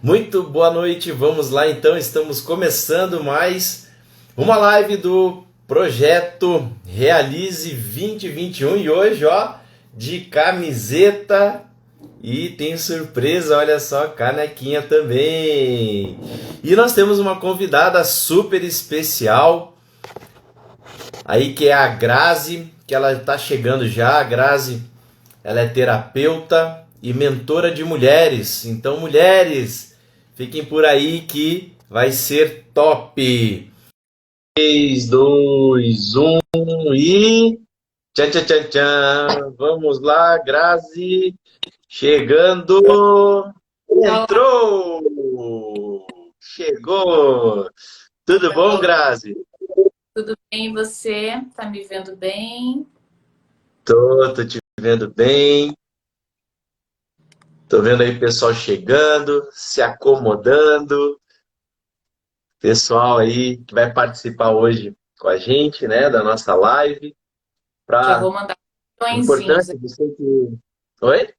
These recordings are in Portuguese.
Muito boa noite, vamos lá então, estamos começando mais uma live do projeto Realize 2021 e hoje, ó, de camiseta e tem surpresa, olha só, canequinha também. E nós temos uma convidada super especial aí que é a Grazi, que ela tá chegando já. A Grazi, ela é terapeuta e mentora de mulheres. Então, mulheres, fiquem por aí que vai ser top. 3, 2, 1 e... Tchan, tchan, tchan, tchan. Vamos lá, Grazi. Chegando. Olá, Entrou. Chegou. Tudo bom, Grazi? tudo bem? E você? Tá me vendo bem? Tô te vendo bem. Tô vendo aí o pessoal chegando, se acomodando. Pessoal aí que vai participar hoje com a gente, né, da nossa live. Já Para vou mandar os aviõezinhos importante aqui. você que... Oi?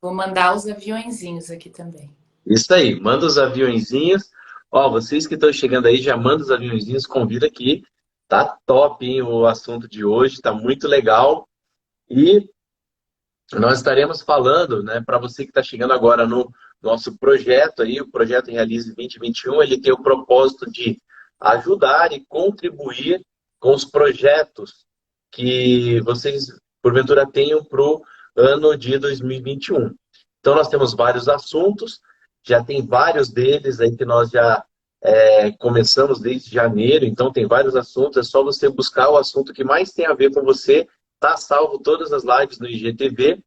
Vou mandar os aviõezinhos aqui também. Isso aí, manda os aviõezinhos. Ó, vocês que estão chegando aí, já manda os aviõezinhos, convida aqui. Tá top, hein, o assunto de hoje, tá muito legal. E nós estaremos falando, né, para você que está chegando agora no nosso projeto aí, o projeto Realize 2021, ele tem o propósito de ajudar e contribuir com os projetos que vocês, porventura, tenham para o ano de 2021. Então, nós temos vários assuntos, já tem vários deles aí que nós já começamos desde janeiro, então tem vários assuntos, é só você buscar o assunto que mais tem a ver com você, tá salvo todas as lives no IGTV.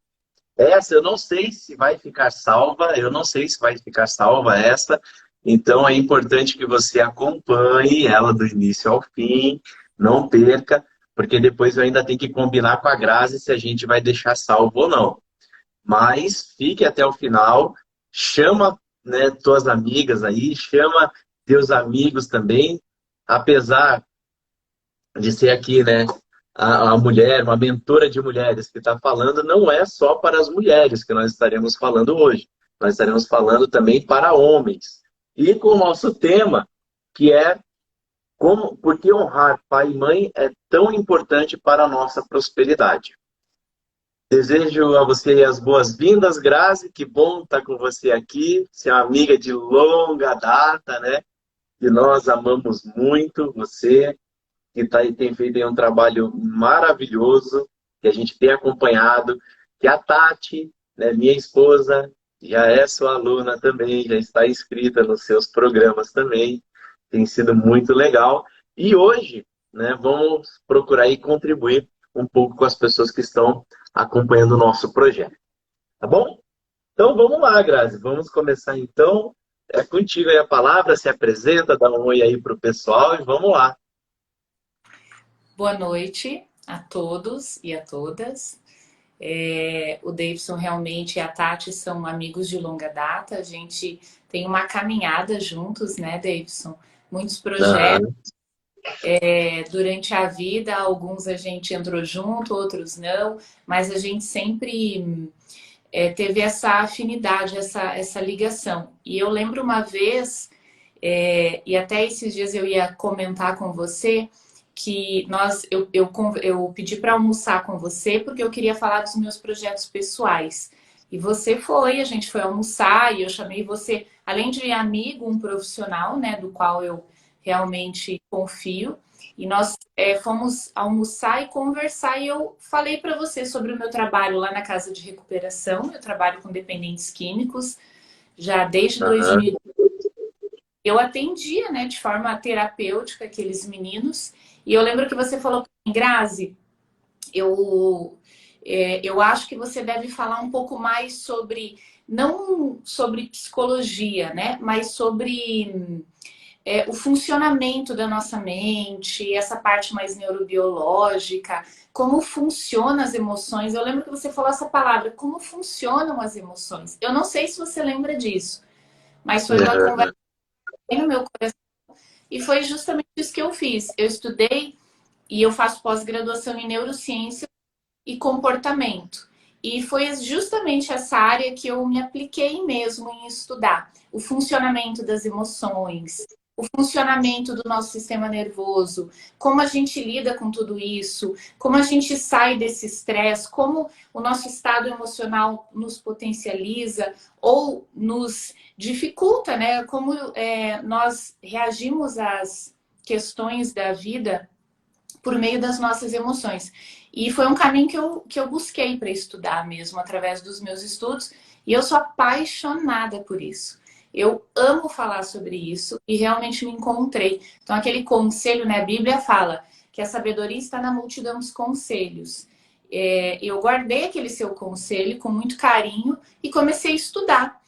Essa eu não sei se vai ficar salva, eu não sei se vai ficar salva essa, então é importante que você acompanhe ela do início ao fim, não perca, porque depois eu ainda tenho que combinar com a Grazi se a gente vai deixar salvo ou não. Mas fique até o final, chama, né, tuas amigas aí, chama teus amigos também, apesar de ser aqui, né, a mulher, uma mentora de mulheres que está falando, não é só para as mulheres que nós estaremos falando hoje. Nós estaremos falando também para homens. E com o nosso tema, que é por que honrar pai e mãe é tão importante para a nossa prosperidade. Desejo a você as boas-vindas, Grazi. Que bom estar com você aqui. Você é uma amiga de longa data, né? E nós amamos muito você que tem feito aí um trabalho maravilhoso, que a gente tem acompanhado, que a Tati, né, minha esposa, já é sua aluna também, já está inscrita nos seus programas também, tem sido muito legal. E hoje, né, vamos procurar aí contribuir um pouco com as pessoas que estão acompanhando o nosso projeto, tá bom? Então vamos lá, Grazi, vamos começar então. É contigo aí a palavra, se apresenta, dá um oi aí para o pessoal e vamos lá. Boa noite a todos e a todas. O Davidson realmente e a Tati são amigos de longa data. A gente tem uma caminhada juntos, né, Davidson? Muitos projetos Aham. durante a vida, alguns a gente entrou junto, outros não, mas a gente sempre teve essa afinidade, essa ligação. E eu lembro uma vez, e até esses dias eu ia comentar com você, que eu pedi para almoçar com você porque eu queria falar dos meus projetos pessoais. E você foi, a gente foi almoçar e eu chamei você, além de amigo, um profissional, né, do qual eu realmente confio. E nós fomos almoçar e conversar e eu falei para você sobre o meu trabalho lá na casa de recuperação. Eu trabalho com dependentes químicos já desde Aham. 2000. Eu atendia, né, de forma terapêutica aqueles meninos. E eu lembro que você falou para mim, Grazi, eu, eu acho que você deve falar um pouco mais sobre, não sobre psicologia, né, mas sobre o funcionamento da nossa mente, essa parte mais neurobiológica, como funcionam as emoções. Eu lembro que você falou essa palavra, como funcionam as emoções. Eu não sei se você lembra disso, mas foi uma conversa Aham. no meu coração e foi justamente isso que eu fiz. Eu estudei e eu faço pós-graduação em neurociência e comportamento. E foi justamente essa área que eu me apliquei mesmo em estudar. O funcionamento das emoções, o funcionamento do nosso sistema nervoso, como a gente lida com tudo isso, como a gente sai desse estresse, como o nosso estado emocional nos potencializa ou nos dificulta, né? Como nós reagimos às questões da vida por meio das nossas emoções. E foi um caminho que eu busquei para estudar mesmo, através dos meus estudos, e eu sou apaixonada por isso. Eu amo falar sobre isso e realmente me encontrei. Então, aquele conselho, né? A Bíblia fala que a sabedoria está na multidão dos conselhos. Eu guardei aquele seu conselho com muito carinho e comecei a estudar.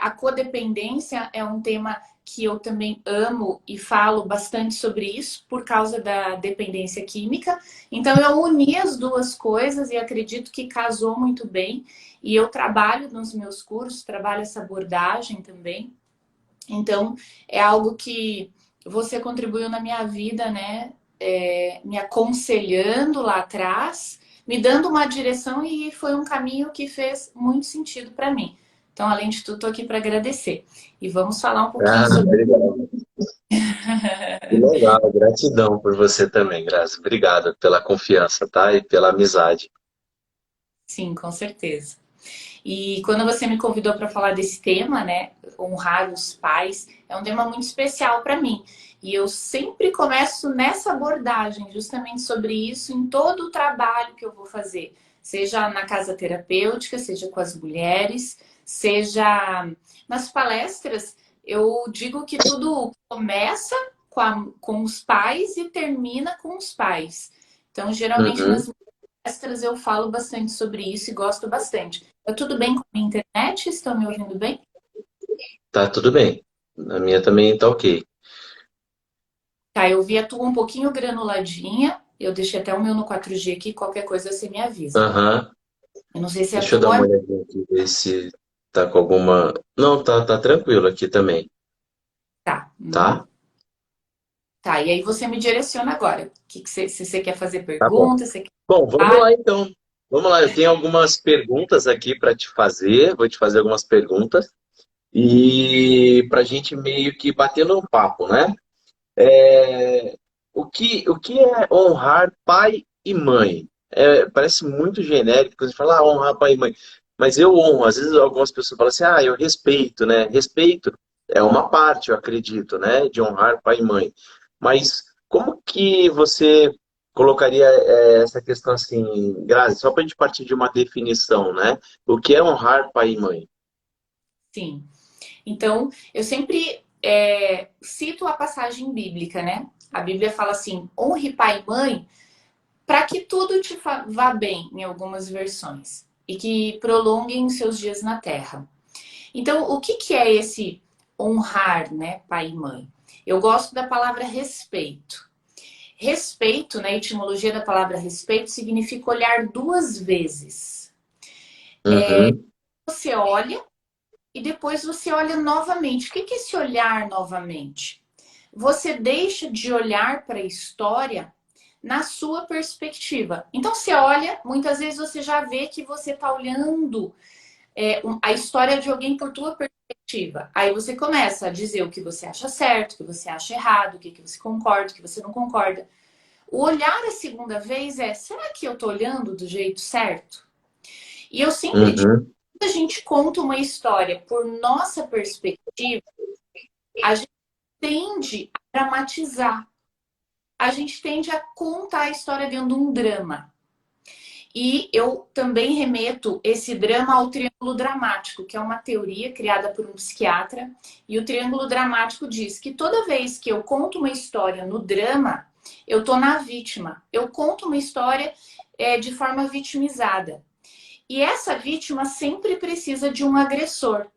A codependência é um tema que eu também amo e falo bastante sobre isso por causa da dependência química. Então eu uni as duas coisas e acredito que casou muito bem. E eu trabalho nos meus cursos, trabalho essa abordagem também. Então é algo que você contribuiu na minha vida, né? Me aconselhando lá atrás, me dando uma direção e foi um caminho que fez muito sentido para mim. Então, além de tudo, estou aqui para agradecer. E vamos falar um pouquinho Ah, sobre. obrigado. Que legal, gratidão por você também, Graça. Obrigado pela confiança, tá? E pela amizade. Sim, com certeza. E quando você me convidou para falar desse tema, né, honrar os pais, é um tema muito especial para mim. E eu sempre começo nessa abordagem, justamente sobre isso, em todo o trabalho que eu vou fazer, seja na casa terapêutica, seja com as mulheres, seja nas palestras. Eu digo que tudo começa com os pais e termina com os pais. Então, geralmente Uhum. nas palestras eu falo bastante sobre isso e gosto bastante. Tá tudo bem com a minha internet? Estão me ouvindo bem? Tá tudo bem. A minha também tá ok. Tá, eu vi a tua um pouquinho granuladinha. Eu deixei até o meu no 4G aqui. Qualquer coisa você me avisa. Aham. Eu não sei se a Deixa eu dar tua. uma olhadinha aqui, ver se tá com alguma. Não, tá tranquilo aqui também, Tá. Uhum. tá? Tá, e aí você me direciona agora. Se você quer fazer Tá bom. perguntas, você quer. Bom, vamos lá então. Vamos lá, eu tenho algumas perguntas aqui para te fazer. Vou te fazer algumas perguntas. E para a gente meio que bater no papo, né? O que é honrar pai e mãe? Parece muito genérico, quando você fala honrar pai e mãe. Mas eu honro, às vezes algumas pessoas falam assim, eu respeito, né? Respeito é uma parte, eu acredito, né? De honrar pai e mãe. Mas como que você colocaria essa questão assim, Grazi, só para a gente partir de uma definição, né? O que é honrar pai e mãe? Sim. Então, eu sempre cito a passagem bíblica, né? A Bíblia fala assim: honre pai e mãe para que tudo te vá bem, em algumas versões, e que prolonguem seus dias na terra. Então, o que, que é esse honrar, né, pai e mãe? Eu gosto da palavra respeito. Respeito, na etimologia da palavra respeito, significa olhar duas vezes. Uhum, Você olha e depois você olha novamente. O que, que é esse olhar novamente? Você deixa de olhar para a história na sua perspectiva. Então você olha, muitas vezes você já vê que você está olhando a história de alguém por tua perspectiva. Aí você começa a dizer o que você acha certo, o que você acha errado, o que, que você concorda, o que você não concorda. O olhar a segunda vez será que eu estou olhando do jeito certo? E eu sempre digo, uhum, quando a gente conta uma história por nossa perspectiva, a gente tende a dramatizar. A gente tende a contar a história dentro de um drama. E eu também remeto esse drama ao triângulo dramático, que é uma teoria criada por um psiquiatra. E o triângulo dramático diz que toda vez que eu conto uma história no drama, eu tô na vítima. Eu conto uma história de forma vitimizada. E essa vítima sempre precisa de um agressor.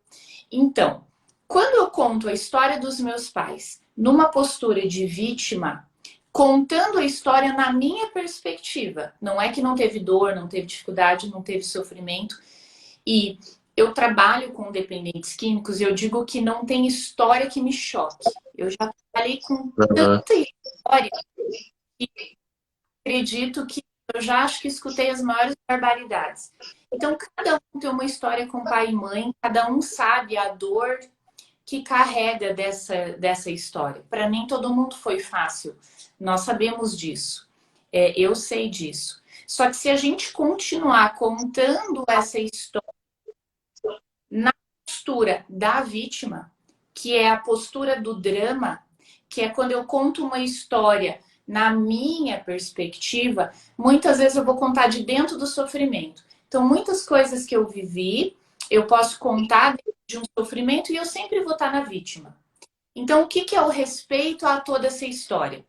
Então, quando eu conto a história dos meus pais numa postura de vítima, contando a história na minha perspectiva, não é que não teve dor, não teve dificuldade, não teve sofrimento, e eu trabalho com dependentes químicos e eu digo que não tem história que me choque. Eu já trabalhei com uhum. tanta história que acredito que eu já acho que escutei as maiores barbaridades. Então, cada um tem uma história com pai e mãe, cada um sabe a dor que carrega dessa história. Para mim, todo mundo foi fácil. Nós sabemos disso. Eu sei disso. Só que se a gente continuar contando essa história na postura da vítima, que é a postura do drama, que é quando eu conto uma história na minha perspectiva, muitas vezes eu vou contar de dentro do sofrimento. Então, muitas coisas que eu vivi, eu posso contar de um sofrimento e eu sempre vou estar na vítima. Então, o que é o respeito a toda essa história?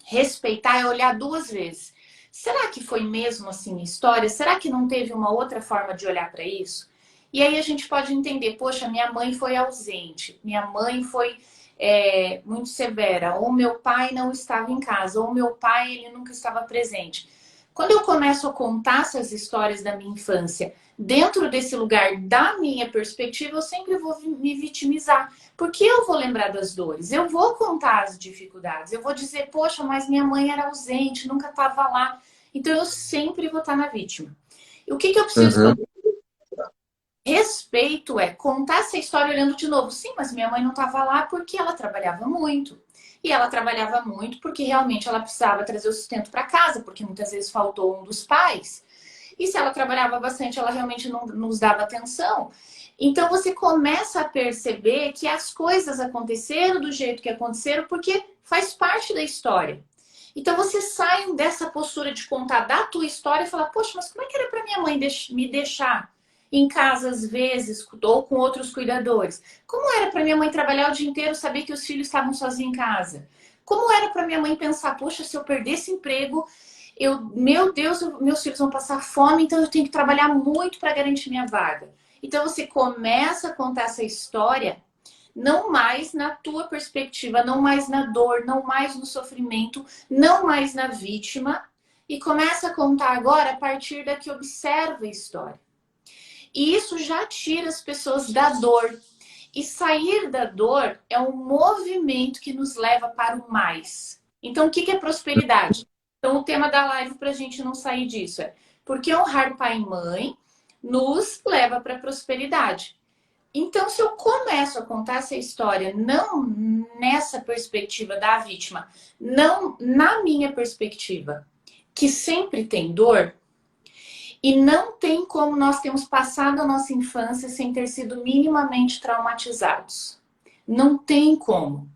Respeitar é olhar duas vezes. Será que foi mesmo assim a história? Será que não teve uma outra forma de olhar para isso? E aí a gente pode entender, poxa, minha mãe foi ausente, minha mãe foi muito severa, ou meu pai não estava em casa, ou meu pai ele nunca estava presente. Quando eu começo a contar essas histórias da minha infância, dentro desse lugar da minha perspectiva, eu sempre vou me vitimizar. Porque eu vou lembrar das dores, eu vou contar as dificuldades, eu vou dizer, poxa, mas minha mãe era ausente, nunca estava lá. Então eu sempre vou estar na vítima. E o que eu preciso Uhum. fazer? Respeito é contar essa história olhando de novo. Sim, mas minha mãe não estava lá porque ela trabalhava muito. E ela trabalhava muito porque realmente ela precisava trazer o sustento para casa, porque muitas vezes faltou um dos pais. E se ela trabalhava bastante, ela realmente não nos dava atenção. Então você começa a perceber que as coisas aconteceram do jeito que aconteceram porque faz parte da história. Então você sai dessa postura de contar da tua história e falar, poxa, mas como é que era para minha mãe me deixar em casa às vezes ou com outros cuidadores? Como era para minha mãe trabalhar o dia inteiro, saber que os filhos estavam sozinhos em casa? Como era para minha mãe pensar, poxa, se eu perder esse emprego, meu Deus, meus filhos vão passar fome, então eu tenho que trabalhar muito para garantir minha vaga. Então você começa a contar essa história não mais na tua perspectiva, não mais na dor, não mais no sofrimento, não mais na vítima, e começa a contar agora a partir da que observa a história. E isso já tira as pessoas da dor. E sair da dor é um movimento que nos leva para o mais. Então, o que é prosperidade? Então, o tema da live para a gente não sair disso é porque honrar pai e mãe nos leva para a prosperidade. Então, se eu começo a contar essa história não nessa perspectiva da vítima, não na minha perspectiva, que sempre tem dor, e não tem como nós termos passado a nossa infância sem ter sido minimamente traumatizados. Não tem como.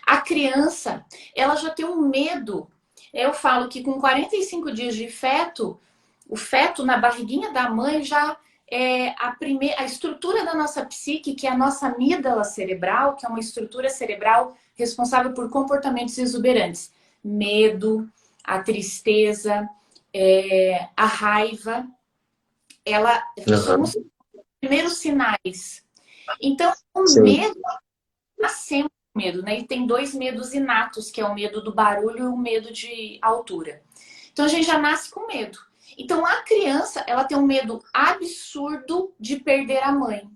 A criança, ela já tem um medo. Eu falo que com 45 dias de feto, o feto na barriguinha da mãe já é a estrutura da nossa psique, que é a nossa amígdala cerebral, que é uma estrutura cerebral responsável por comportamentos exuberantes. Medo, a tristeza, a raiva, ela são Uhum. os primeiros sinais. Então, o Sim. medo, nascemos com medo, né? E tem dois medos inatos, que é o medo do barulho e o medo de altura. Então, a gente já nasce com medo. Então, a criança, ela tem um medo absurdo de perder a mãe.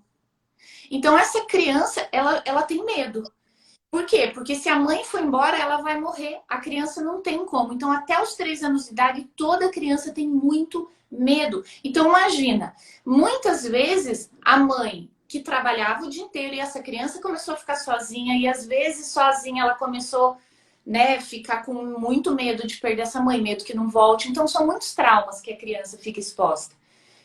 Então, essa criança, ela tem medo. Por quê? Porque se a mãe for embora, ela vai morrer. A criança não tem como. Então, até os 3 anos de idade, toda criança tem muito medo. Então, imagina, muitas vezes a mãe que trabalhava o dia inteiro e essa criança começou a ficar sozinha e às vezes sozinha ela começou, né, ficar com muito medo de perder essa mãe, medo que não volte. Então, são muitos traumas que a criança fica exposta.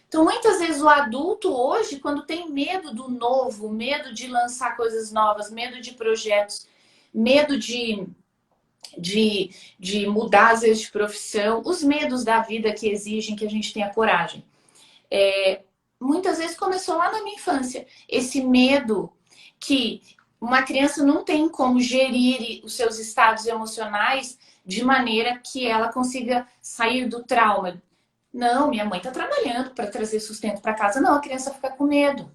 Então, muitas vezes o adulto hoje, quando tem medo do novo, medo de lançar coisas novas, medo de projetos, medo de mudar às vezes de profissão, os medos da vida que exigem que a gente tenha coragem. Muitas vezes começou lá na minha infância. Esse medo que uma criança não tem como gerir os seus estados emocionais de maneira que ela consiga sair do trauma. Não, minha mãe está trabalhando para trazer sustento para casa. Não, a criança fica com medo.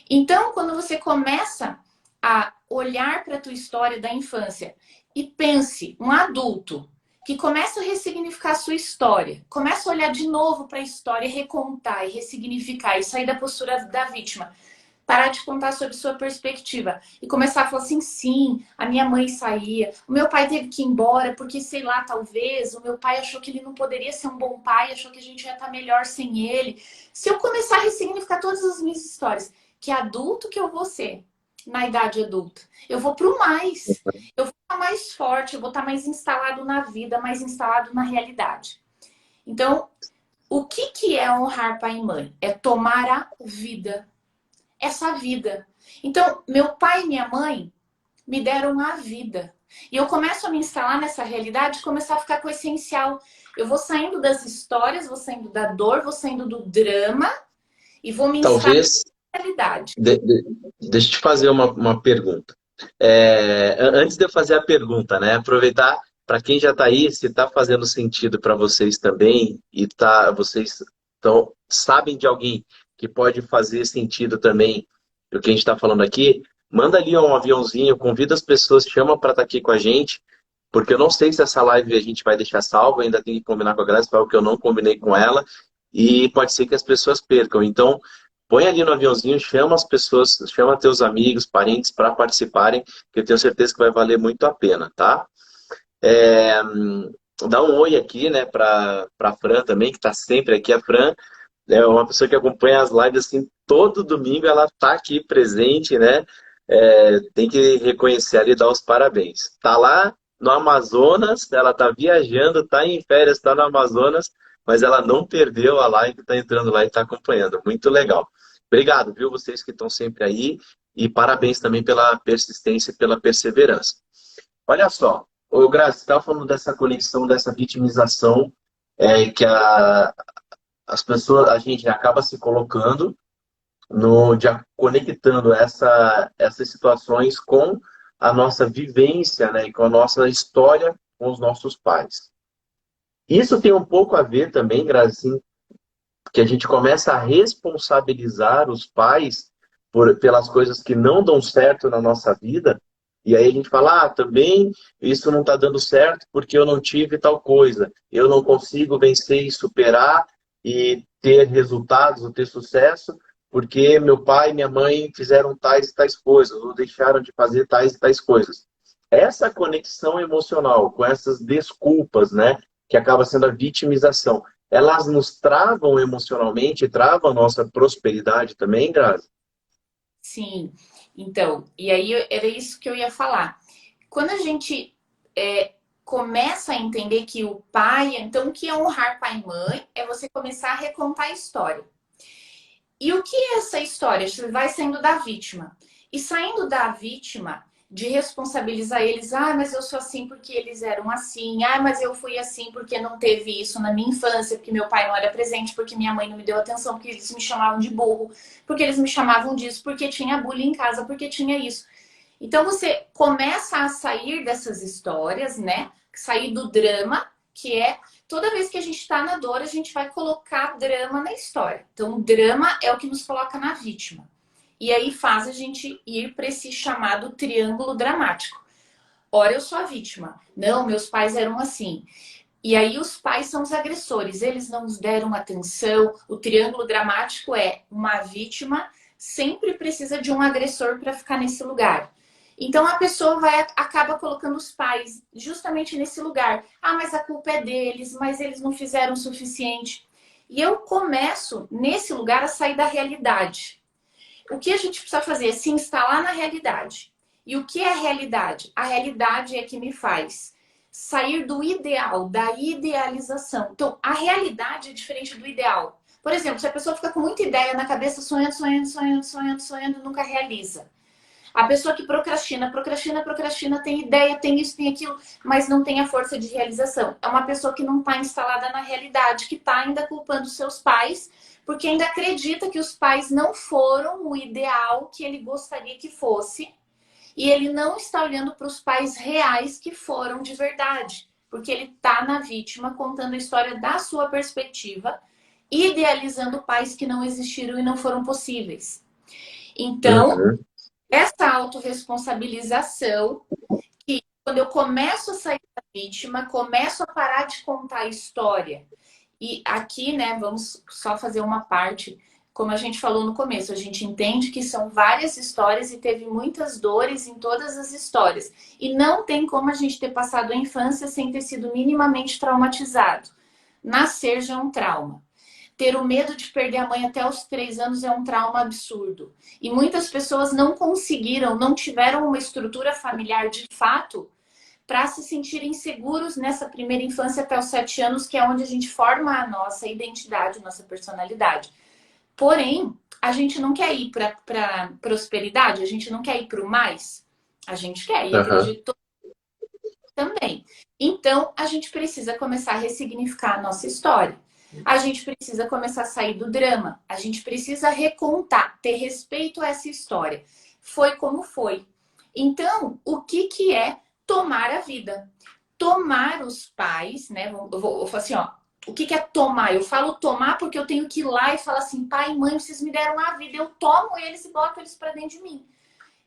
Então, quando você começa a olhar para a tua história da infância e pense, um adulto que começa a ressignificar a sua história, começa a olhar de novo para a história, recontar e ressignificar e sair da postura da vítima. parar de contar sobre sua perspectiva e começar a falar assim, sim, a minha mãe saía, o meu pai teve que ir embora porque, sei lá, talvez o meu pai achou que ele não poderia ser um bom pai, achou que a gente ia estar melhor sem ele. Se eu começar a ressignificar todas as minhas histórias, que adulto que eu vou ser na idade adulta, eu vou pro mais. Eu vou estar mais forte, eu vou estar mais instalado na vida, mais instalado na realidade. Então, o que que é honrar pai e mãe? É tomar a vida, essa vida. Então, meu pai e minha mãe me deram a vida. E eu começo a me instalar nessa realidade e começar a ficar com o essencial. Eu vou saindo das histórias, vou saindo da dor, vou saindo do drama e vou me instalar Talvez, na realidade. deixa eu te fazer uma pergunta. Antes de eu fazer a pergunta, né? Aproveitar para quem já está aí, se está fazendo sentido para vocês também e vocês sabem de alguém que pode fazer sentido também o que a gente está falando aqui, manda ali um aviãozinho, convida as pessoas, chama para estar aqui com a gente, porque eu não sei se essa live a gente vai deixar salva, ainda tem que combinar com a Graça, foi algo que eu não combinei com ela, e pode ser que as pessoas percam. Então, põe ali no aviãozinho, chama as pessoas, chama teus amigos, parentes para participarem, que eu tenho certeza que vai valer muito a pena, tá? É, dá um oi aqui, né, para Fran também, que está sempre aqui. A Fran é uma pessoa que acompanha as lives assim, todo domingo ela está aqui presente, né? Tem que reconhecer ali e dar os parabéns. Tá lá no Amazonas, ela tá viajando, tá em férias, tá no Amazonas, mas ela não perdeu a live, tá entrando lá e tá acompanhando. Muito legal. Obrigado, viu, vocês que estão sempre aí, e parabéns também pela persistência e pela perseverança. Olha só, o Graça, você estava falando dessa conexão, dessa vitimização que as pessoas, a gente acaba se colocando conectando essas situações com a nossa vivência, né, e com a nossa história com os nossos pais. Isso tem um pouco a ver também, Grazi, que a gente começa a responsabilizar os pais pelas coisas que não dão certo na nossa vida, e aí a gente fala, também isso não está dando certo porque eu não tive tal coisa, eu não consigo vencer e superar e ter resultados ou ter sucesso porque meu pai e minha mãe fizeram tais e tais coisas, ou deixaram de fazer tais e tais coisas. Essa conexão emocional com essas desculpas, né, que acaba sendo a vitimização, elas nos travam emocionalmente, travam a nossa prosperidade também, Grazi? Sim. Então, e aí era isso que eu ia falar. Quando a gente começa a entender que o pai, então o que é honrar pai e mãe é você começar a recontar a história. E o que é essa história? Você vai saindo da vítima. E saindo da vítima, de responsabilizar eles, mas eu sou assim porque eles eram assim, mas eu fui assim porque não teve isso na minha infância, porque meu pai não era presente, porque minha mãe não me deu atenção, porque eles me chamavam de burro, porque eles me chamavam disso, porque tinha bullying em casa, porque tinha isso. Então você começa a sair dessas histórias, né? Sair do drama, que é toda vez que a gente está na dor, a gente vai colocar drama na história. Então, o drama é o que nos coloca na vítima. E aí faz a gente ir para esse chamado triângulo dramático. Ora, eu sou a vítima. Não, meus pais eram assim. E aí os pais são os agressores. Eles não nos deram atenção. O triângulo dramático é uma vítima sempre precisa de um agressor para ficar nesse lugar. Então a pessoa acaba colocando os pais justamente nesse lugar. Mas a culpa é deles, mas eles não fizeram o suficiente. E eu começo nesse lugar a sair da realidade. O que a gente precisa fazer é se instalar na realidade. E o que é a realidade? A realidade é que me faz sair do ideal, da idealização. Então, a realidade é diferente do ideal. Por exemplo, se a pessoa fica com muita ideia na cabeça, sonhando, sonhando, sonhando, sonhando, sonhando, nunca realiza. A pessoa que procrastina, procrastina, procrastina, tem ideia, tem isso, tem aquilo, mas não tem a força de realização. É uma pessoa que não está instalada na realidade, que está ainda culpando seus pais, porque ainda acredita que os pais não foram o ideal que ele gostaria que fosse, e ele não está olhando para os pais reais que foram de verdade, porque ele está na vítima, contando a história da sua perspectiva, idealizando pais que não existiram e não foram possíveis. Então, Uhum. essa autorresponsabilização, que quando eu começo a sair da vítima, começo a parar de contar a história. E aqui, né, vamos só fazer uma parte. como a gente falou no começo, a gente entende que são várias histórias e teve muitas dores em todas as histórias. E não tem como a gente ter passado a infância sem ter sido minimamente traumatizado. Nascer já é um trauma. Ter o medo de perder a mãe até os 3 anos é um trauma absurdo. E muitas pessoas não conseguiram, não tiveram uma estrutura familiar de fato para se sentirem seguros nessa primeira infância até os 7 anos, que é onde a gente forma a nossa identidade, nossa personalidade. Porém, a gente não quer ir para prosperidade, a gente não quer ir para o mais. A gente quer, e Aham. acredito também. Então, a gente precisa começar a ressignificar a nossa história. A gente precisa começar a sair do drama. A gente precisa recontar, ter respeito a essa história. Foi como foi. Então, o que que é tomar a vida? Tomar os pais, né? Eu falo assim, ó, o que que é tomar? Eu falo tomar porque eu tenho que ir lá e falar assim, pai e mãe, vocês me deram a vida. Eu tomo eles e boto eles para dentro de mim.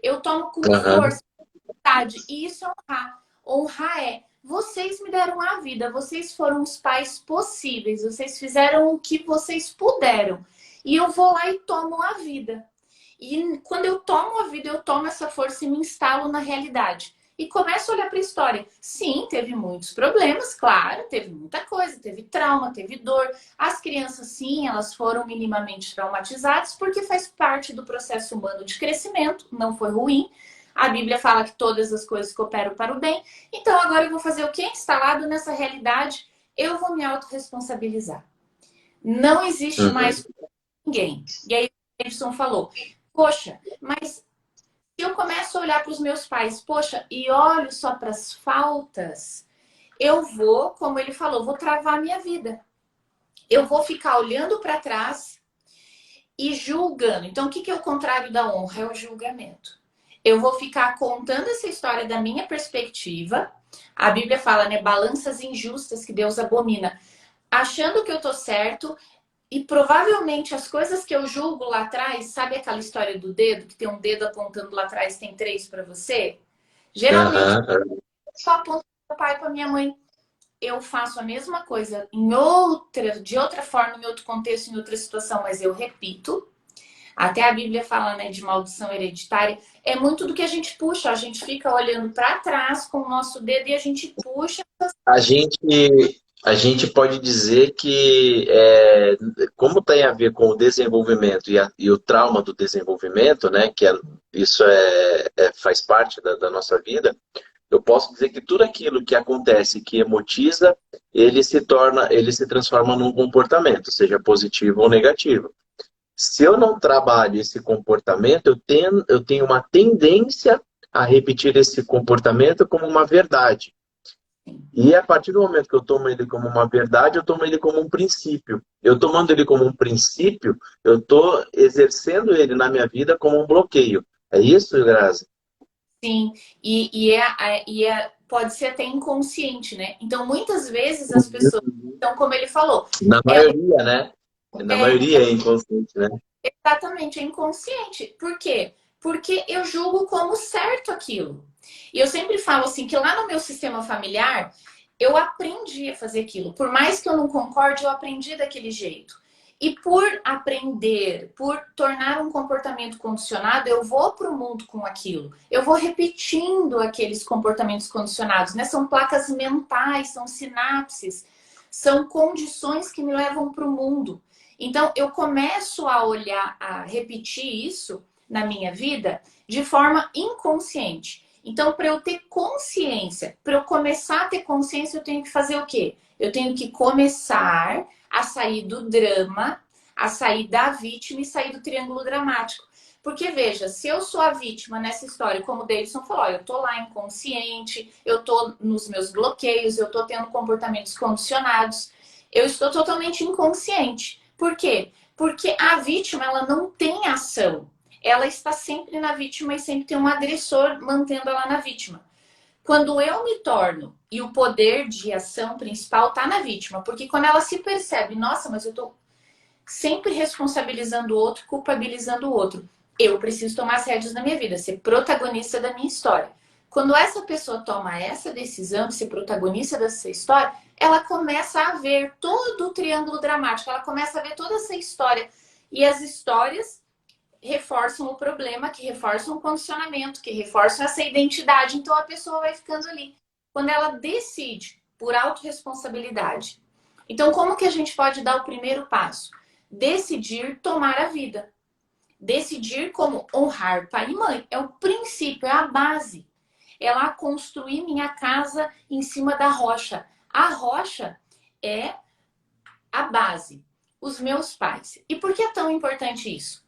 Eu tomo com Aham. força, vontade. E isso é honrar. Honrar é, vocês me deram a vida, vocês foram os pais possíveis, vocês fizeram o que vocês puderam. E eu vou lá e tomo a vida. E quando eu tomo a vida, eu tomo essa força e me instalo na realidade. E começo a olhar para a história. Sim, teve muitos problemas, claro, teve muita coisa, teve trauma, teve dor. As crianças, sim, elas foram minimamente traumatizadas porque faz parte do processo humano de crescimento, não foi ruim. A Bíblia fala que todas as coisas cooperam para o bem. Então agora eu vou fazer o quê? Instalado nessa realidade, eu vou me autorresponsabilizar. Não existe Uhum. mais ninguém. E aí o Edson falou, poxa, mas se eu começo a olhar para os meus pais, poxa, e olho só para as faltas, eu vou, como ele falou, vou travar a minha vida. Eu vou ficar olhando para trás e julgando. Então, o que que é o contrário da honra? É o julgamento. Eu vou ficar contando essa história da minha perspectiva. A Bíblia fala, né? Balanças injustas que Deus abomina. Achando que eu tô certo e provavelmente as coisas que eu julgo lá atrás, sabe aquela história do dedo, que tem um dedo apontando lá atrás, tem 3 para você? Geralmente, Aham. só aponta para o pai e para minha mãe. Eu faço a mesma coisa em outra, de outra forma, em outro contexto, em outra situação, mas eu repito. Até a Bíblia fala, né, de maldição hereditária. É muito do que a gente puxa. A gente fica olhando para trás com o nosso dedo e a gente puxa. A gente, a gente pode dizer que, como tem a ver com o desenvolvimento e o trauma do desenvolvimento, né, isso faz parte da nossa vida, eu posso dizer que tudo aquilo que acontece, que emotiza, ele se transforma num comportamento, seja positivo ou negativo. Se eu não trabalho esse comportamento, eu tenho uma tendência a repetir esse comportamento como uma verdade. E a partir do momento que eu tomo ele como uma verdade, eu tomo ele como um princípio. Eu tomando ele como um princípio, eu estou exercendo ele na minha vida como um bloqueio. É isso, Grazi? Sim, pode ser até inconsciente, né? Então, muitas vezes as pessoas, então, como ele falou, Na ela maioria, né? Na é maioria é inconsciente, né? exatamente é inconsciente. Por quê? Porque eu julgo como certo aquilo. E eu sempre falo assim que lá no meu sistema familiar, eu aprendi a fazer aquilo. Por mais que eu não concorde, eu aprendi daquele jeito. E por aprender, por tornar um comportamento condicionado, eu vou para o mundo com aquilo. Eu vou repetindo aqueles comportamentos condicionados, né? São placas mentais, são sinapses, são condições que me levam para o mundo. Então, eu começo a olhar, a repetir isso na minha vida de forma inconsciente. Então, para eu ter consciência, para eu começar a ter consciência, eu tenho que fazer o quê? Eu tenho que começar a sair do drama, a sair da vítima e sair do triângulo dramático. Porque, veja, se eu sou a vítima nessa história, como o Davidson falou, eu tô lá inconsciente, eu tô nos meus bloqueios, eu tô tendo comportamentos condicionados, eu estou totalmente inconsciente. Por quê? Porque a vítima, ela não tem ação. Ela está sempre na vítima e sempre tem um agressor mantendo ela na vítima. Quando eu me torno, e o poder de ação principal está na vítima, porque quando ela se percebe, nossa, mas eu estou sempre responsabilizando o outro, culpabilizando o outro. Eu preciso tomar as rédeas da minha vida, ser protagonista da minha história. Quando essa pessoa toma essa decisão de ser protagonista dessa história, ela começa a ver todo o triângulo dramático, ela começa a ver toda essa história E as histórias reforçam o problema, que reforçam o condicionamento, que reforçam essa identidade. Então a pessoa vai ficando ali. Quando ela decide por autorresponsabilidade. Então, como que a gente pode dar o primeiro passo? Decidir tomar a vida. Decidir como honrar pai e mãe. É o princípio, é a base. É lá construir minha casa em cima da rocha. A rocha é a base. Os meus pais. E por que é tão importante isso?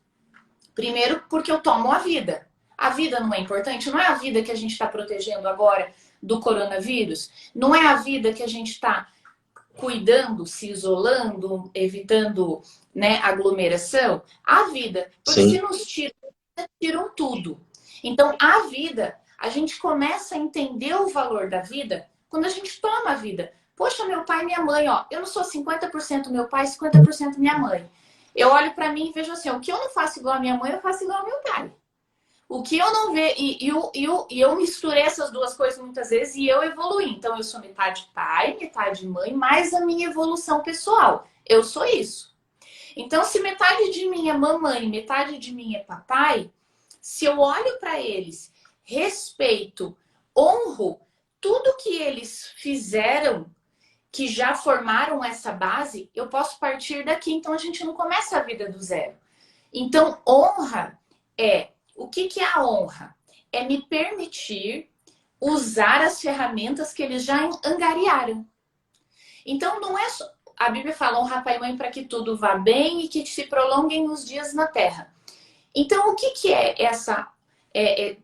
Primeiro, porque eu tomo a vida. A vida não é importante? Não é a vida que a gente está protegendo agora do coronavírus? Não é a vida que a gente está cuidando, se isolando, evitando, né, aglomeração? A vida. Porque se Sim. nos tiram, tiram tudo. Então, a vida, a gente começa a entender o valor da vida quando a gente toma a vida. Poxa, meu pai e minha mãe, ó, eu não sou 50% meu pai, 50% minha mãe. Eu olho para mim e vejo assim, o que eu não faço igual a minha mãe, eu faço igual ao meu pai. O que eu não vejo, e eu misturei essas duas coisas muitas vezes e eu evoluí. Então, eu sou metade pai, metade mãe, mais a minha evolução pessoal. Eu sou isso. Então, se metade de mim é mamãe, metade de mim é papai, se eu olho para eles, respeito, honro tudo que eles fizeram, que já formaram essa base, eu posso partir daqui. Então, a gente não começa a vida do zero. Então, honra é... O que é a honra? É me permitir usar as ferramentas que eles já angariaram. Então, não é só... A Bíblia fala, honra pai e mãe para que tudo vá bem e que se prolonguem os dias na terra. Então, o que é essa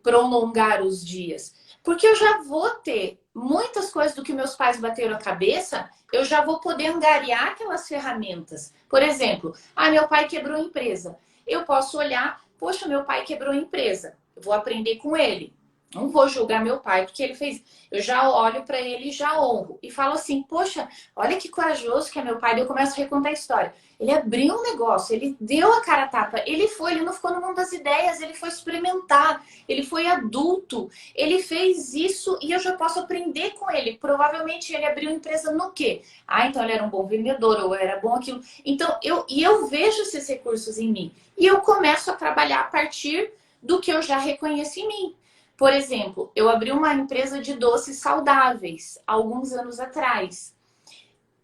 prolongar os dias? Porque eu já vou ter muitas coisas do que meus pais bateram a cabeça, eu já vou poder angariar aquelas ferramentas. Por exemplo, meu pai quebrou a empresa. Eu posso olhar, poxa, meu pai quebrou a empresa. Eu vou aprender com ele. Não vou julgar meu pai porque ele fez. Eu já olho para ele e já honro. E falo assim, poxa, olha que corajoso que é meu pai. Daí eu começo a recontar a história. Ele abriu um negócio, ele deu a cara a tapa, ele não ficou no mundo das ideias, ele foi experimentar, ele foi adulto, ele fez isso e eu já posso aprender com ele. Provavelmente ele abriu empresa no quê? Então ele era um bom vendedor, ou era bom aquilo. Então, eu vejo esses recursos em mim e eu começo a trabalhar a partir do que eu já reconheço em mim. Por exemplo, eu abri uma empresa de doces saudáveis alguns anos atrás.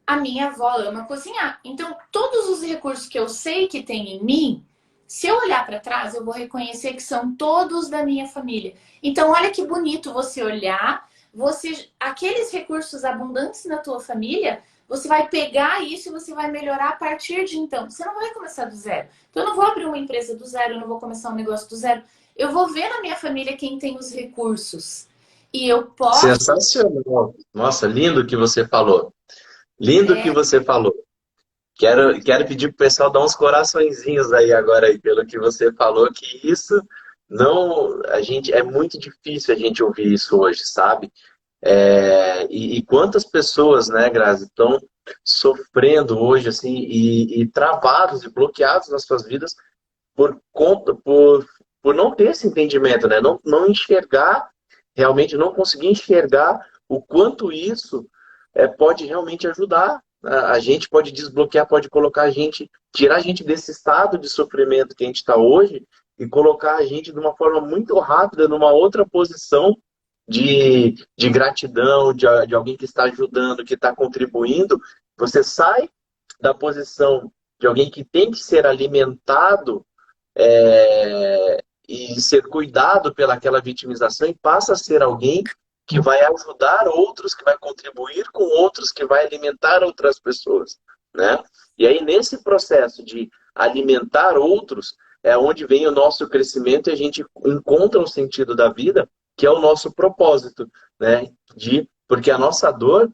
A minha avó ama cozinhar. Então, todos os recursos que eu sei que tem em mim, se eu olhar para trás, eu vou reconhecer que são todos da minha família. Então, olha que bonito você olhar, aqueles recursos abundantes na tua família, você vai pegar isso e você vai melhorar a partir de então. Você não vai começar do zero. Então, eu não vou abrir uma empresa do zero, eu não vou começar um negócio do zero. Eu vou ver na minha família quem tem os recursos. E eu posso... Sensacional. Nossa, lindo o que você falou. Lindo o que É, você falou. Quero pedir pro pessoal dar uns coraçõezinhos aí agora aí, pelo que você falou, que isso não, é muito difícil a gente ouvir isso hoje, sabe? E quantas pessoas, né, Grazi, estão sofrendo hoje, assim, e travados e bloqueados nas suas vidas por conta, por não ter esse entendimento, né? Não enxergar, realmente não conseguir enxergar o quanto isso pode realmente ajudar. A gente pode desbloquear, pode colocar a gente, tirar a gente desse estado de sofrimento que a gente está hoje e colocar a gente de uma forma muito rápida numa outra posição de gratidão, de alguém que está ajudando, que está contribuindo. Você sai da posição de alguém que tem que ser alimentado e ser cuidado pelaquela vitimização e passa a ser alguém que vai ajudar outros, que vai contribuir com outros, que vai alimentar outras pessoas, né? E aí, nesse processo de alimentar outros, é onde vem o nosso crescimento e a gente encontra o sentido da vida, que é o nosso propósito, né? Porque a nossa dor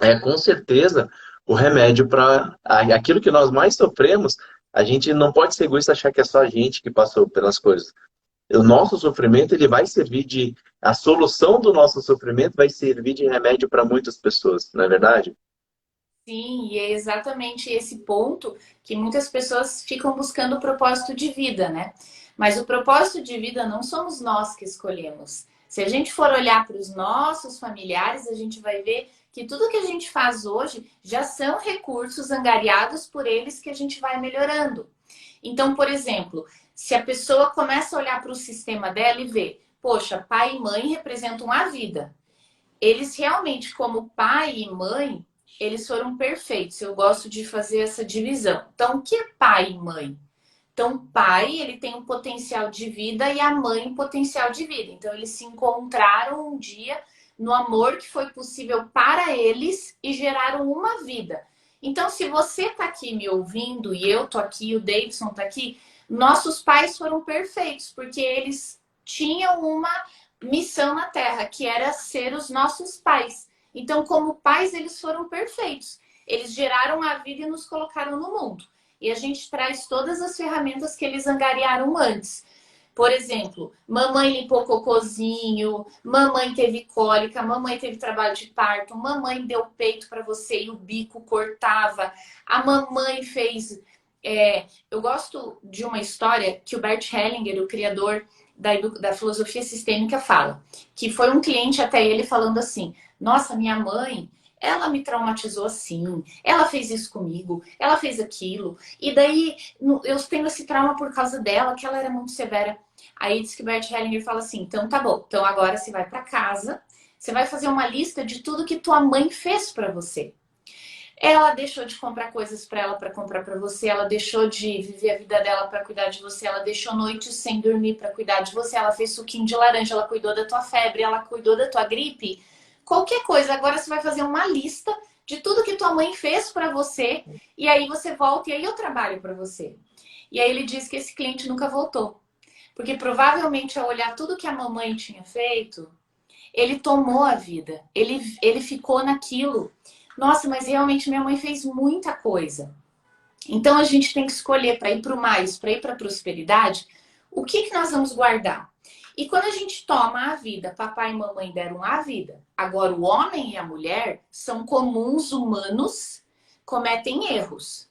é, com certeza, o remédio para aquilo que nós mais sofremos. A gente não pode ser egoísta e achar que é só a gente que passou pelas coisas. O nosso sofrimento, ele vai servir de... A solução do nosso sofrimento vai servir de remédio para muitas pessoas, não é verdade? sim, e é exatamente esse ponto que muitas pessoas ficam buscando o propósito de vida, né? Mas o propósito de vida não somos nós que escolhemos. Se a gente for olhar para os nossos familiares, a gente vai ver que tudo que a gente faz hoje já são recursos angariados por eles que a gente vai melhorando. Então, por exemplo, se a pessoa começa a olhar para o sistema dela e vê, poxa, pai e mãe representam a vida. Eles realmente, como pai e mãe, eles foram perfeitos. Eu gosto de fazer essa divisão. Então, o que é pai e mãe? Então, o pai, ele tem um potencial de vida e a mãe um potencial de vida. Então, eles se encontraram um dia no amor que foi possível para eles e geraram uma vida. Então, se você está aqui me ouvindo e eu tô aqui, o Davidson está aqui, nossos pais foram perfeitos, porque eles tinham uma missão na Terra, que era ser os nossos pais. Então, como pais, eles foram perfeitos. Eles geraram a vida e nos colocaram no mundo. E a gente traz todas as ferramentas que eles angariaram antes. Por exemplo, mamãe limpou cocôzinho, mamãe teve cólica, mamãe teve trabalho de parto, mamãe deu peito para você e o bico cortava, a mamãe fez. Eu gosto de uma história que o Bert Hellinger, o criador da filosofia sistêmica, fala, que foi um cliente até ele falando assim: nossa, minha mãe, ela me traumatizou assim, ela fez isso comigo, ela fez aquilo, e daí eu tenho esse trauma por causa dela, que ela era muito severa. Aí diz que Bert Hellinger fala assim: então tá bom, então agora você vai para casa, você vai fazer uma lista de tudo que tua mãe fez para você. Ela deixou de comprar coisas para ela para comprar para você, ela deixou de viver a vida dela para cuidar de você, ela deixou noites sem dormir para cuidar de você, ela fez suquinho de laranja, ela cuidou da tua febre, ela cuidou da tua gripe. Qualquer coisa, agora você vai fazer uma lista de tudo que tua mãe fez para você e aí você volta e aí eu trabalho para você. E aí ele diz que esse cliente nunca voltou. Porque provavelmente ao olhar tudo que a mamãe tinha feito, ele tomou a vida, ele ficou naquilo. Nossa, mas realmente minha mãe fez muita coisa. Então a gente tem que escolher para ir para o mais, para ir para a prosperidade, o que, que nós vamos guardar. E quando a gente toma a vida, papai e mamãe deram a vida. Agora o homem e a mulher são comuns humanos, cometem erros.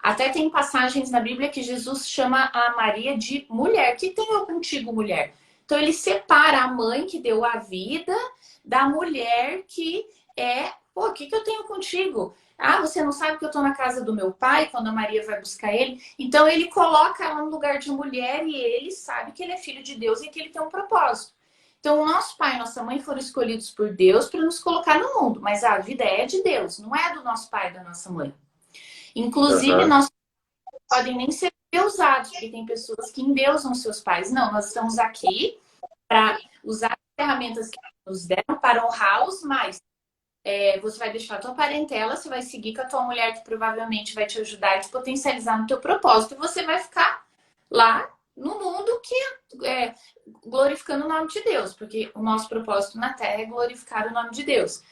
Até tem passagens na Bíblia que Jesus chama a Maria de mulher. Que tem eu contigo, mulher? Então ele separa a mãe que deu a vida da mulher que é, pô, o que, que eu tenho contigo? Ah, você não sabe que eu tô na casa do meu pai quando a Maria vai buscar ele? Então ele coloca ela no lugar de mulher e ele sabe que ele é filho de Deus e que ele tem um propósito. Então o nosso pai e nossa mãe foram escolhidos por Deus para nos colocar no mundo, mas a vida é de Deus, não é do nosso pai e da nossa mãe. Inclusive, Aham. nós podem nem ser endeusados, porque tem pessoas que endeusam seus pais. Não, nós estamos aqui para usar as ferramentas que nos deram para honrá-los, mas você vai deixar a tua parentela, você vai seguir com a tua mulher que provavelmente vai te ajudar a te potencializar no teu propósito e você vai ficar lá no mundo que glorificando o nome de Deus, porque o nosso propósito na Terra é glorificar o nome de Deus.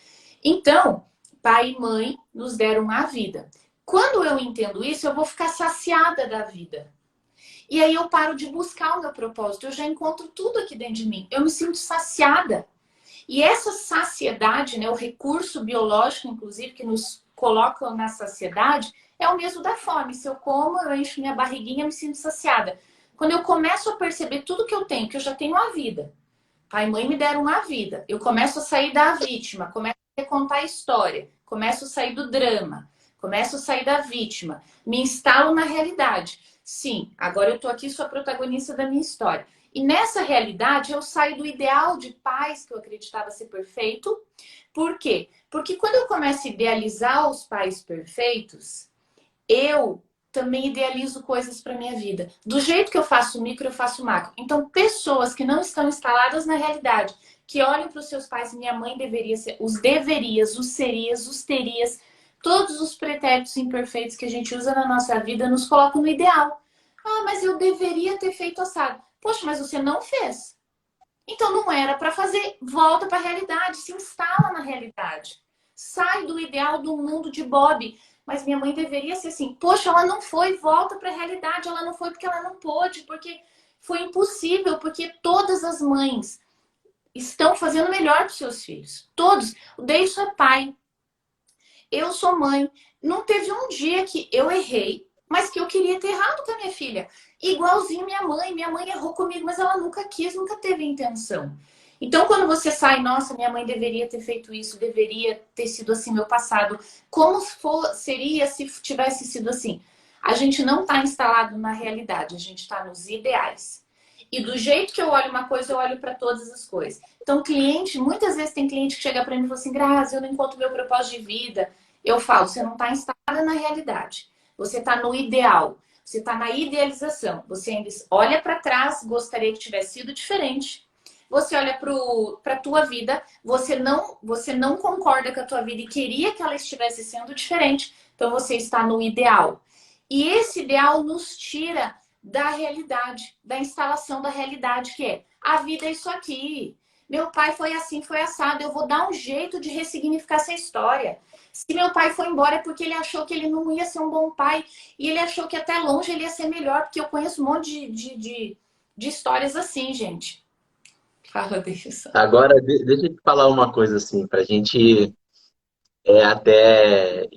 Então, pai e mãe nos deram a vida. Quando eu entendo isso, eu vou ficar saciada da vida. E aí eu paro de buscar o meu propósito. Eu já encontro tudo aqui dentro de mim. Eu me sinto saciada. E essa saciedade, né, o recurso biológico, inclusive, que nos coloca na saciedade, é o mesmo da fome. Se eu como, eu encho minha barriguinha, me sinto saciada. Quando eu começo a perceber tudo que eu tenho, que eu já tenho a vida. Pai e mãe me deram a vida. Eu começo a sair da vítima, começo a contar a história, começo a sair do drama, começo a sair da vítima, me instalo na realidade. Sim, agora eu tô aqui, sou a protagonista da minha história. E nessa realidade eu saio do ideal de pais que eu acreditava ser perfeito. Por quê? Porque quando eu começo a idealizar os pais perfeitos, eu também idealizo coisas para minha vida. Do jeito que eu faço micro, eu faço macro. Então, pessoas que não estão instaladas na realidade, que olham para os seus pais, minha mãe deveria ser, os deverias, os serias, os terias, todos os pretéritos imperfeitos que a gente usa na nossa vida nos colocam no ideal. Ah, mas eu deveria ter feito assado. Poxa, mas você não fez. Então não era para fazer. Volta para a realidade, se instala na realidade. Sai do ideal do mundo de Bob. Mas minha mãe deveria ser assim. Poxa, ela não foi, volta para a realidade. Ela não foi porque ela não pôde, porque foi impossível, porque todas as mães estão fazendo o melhor para os seus filhos. Todos. O Deison é pai. Eu sou mãe. Não teve um dia que eu errei, mas que eu queria ter errado com a minha filha. Igualzinho minha mãe. Minha mãe errou comigo, mas ela nunca quis, nunca teve intenção. Então, quando você sai, nossa, minha mãe deveria ter feito isso, deveria ter sido assim meu passado. Como seria se tivesse sido assim? A gente não está instalado na realidade, a gente está nos ideais. E do jeito que eu olho uma coisa, eu olho para todas as coisas. Então, cliente, muitas vezes tem cliente que chega para mim e fala assim, Grazi, eu não encontro meu propósito de vida. Eu falo, você não está instalada na realidade. Você está no ideal. Você está na idealização. Você ainda olha para trás, gostaria que tivesse sido diferente. Você olha para a tua vida, você não concorda com a tua vida e queria que ela estivesse sendo diferente. Então, você está no ideal. E esse ideal nos tira da realidade, da instalação da realidade, que é a vida é isso aqui. Meu pai foi assim, foi assado. Eu vou dar um jeito de ressignificar essa história. Se meu pai foi embora é porque ele achou que ele não ia ser um bom pai. E ele achou que até longe ele ia ser melhor. Porque eu conheço um monte de histórias assim, gente. Fala disso. Agora, deixa eu te falar uma coisa assim, pra gente até.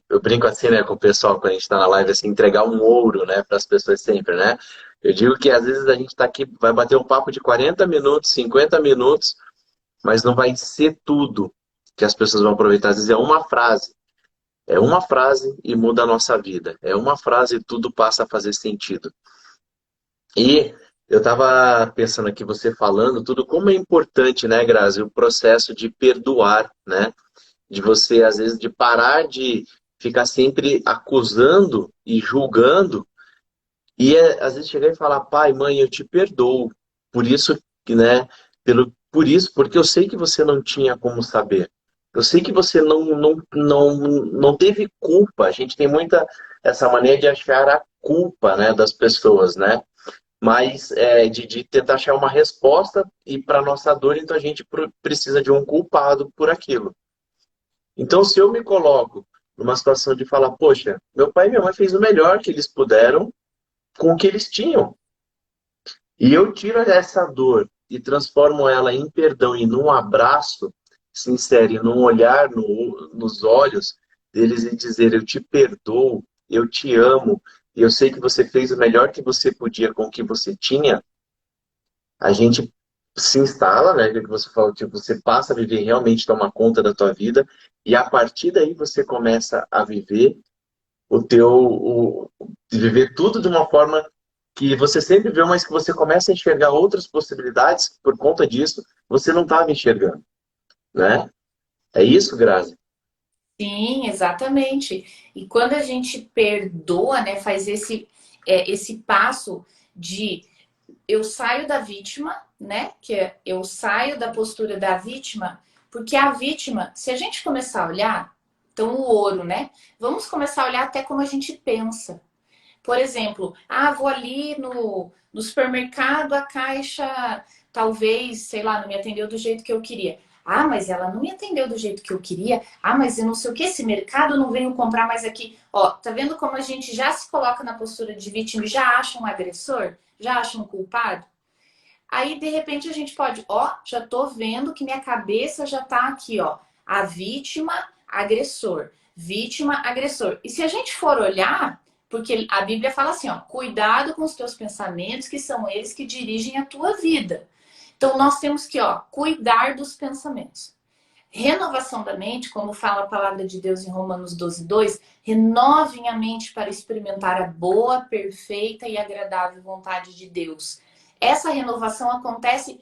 Eu brinco assim, né, com o pessoal quando a gente tá na live, assim, entregar um ouro, né, para as pessoas sempre, né? Eu digo que às vezes a gente tá aqui, vai bater um papo de 40 minutos, 50 minutos, mas não vai ser tudo que as pessoas vão aproveitar. Às vezes é uma frase. É uma frase e muda a nossa vida. É uma frase e tudo passa a fazer sentido. E eu estava pensando aqui, você falando tudo, como é importante, né, Grazi, o processo de perdoar, né? De você, às vezes, de parar de ficar sempre acusando e julgando e, às vezes, chegar e falar, pai, mãe, eu te perdoo. Por isso, né, por isso, porque eu sei que você não tinha como saber. Eu sei que você não teve culpa. A gente tem muita essa mania de achar a culpa, né, das pessoas, né? Mas de tentar achar uma resposta e para nossa dor, então a gente precisa de um culpado por aquilo. Então, se eu me coloco numa situação de falar, poxa, meu pai e minha mãe fez o melhor que eles puderam com o que eles tinham. E eu tiro essa dor e transformo ela em perdão e num abraço sincero, e num olhar nos olhos deles e dizer, eu te perdoo, eu te amo, e eu sei que você fez o melhor que você podia com o que você tinha. A gente se instala, né? Que você falou, tipo, você passa a viver realmente tomar conta da tua vida e a partir daí você começa a viver viver tudo de uma forma que você sempre vê, mas que você começa a enxergar outras possibilidades por conta disso, você não estava enxergando, né? É isso, Grazi? Sim, exatamente. E quando a gente perdoa, né, faz esse passo de eu saio da vítima, né? Que é eu saio da postura da vítima, porque a vítima, se a gente começar a olhar, então o ouro, né? Vamos começar a olhar até como a gente pensa. Por exemplo, vou ali no supermercado, a caixa talvez, sei lá, não me atendeu do jeito que eu queria. Mas ela não me atendeu do jeito que eu queria. Mas eu não sei o que, esse mercado não veio comprar mais aqui. Ó, tá vendo como a gente já se coloca na postura de vítima e já acha um agressor? Já acha um culpado? Aí, de repente, a gente pode, já tô vendo que minha cabeça já tá aqui, ó. A vítima, agressor. Vítima, agressor. E se a gente for olhar, porque a Bíblia fala assim, ó, cuidado com os teus pensamentos, que são eles que dirigem a tua vida. Então, nós temos que, cuidar dos pensamentos. Renovação da mente, como fala a palavra de Deus em Romanos 12:2, renovem a mente para experimentar a boa, perfeita e agradável vontade de Deus. Essa renovação acontece,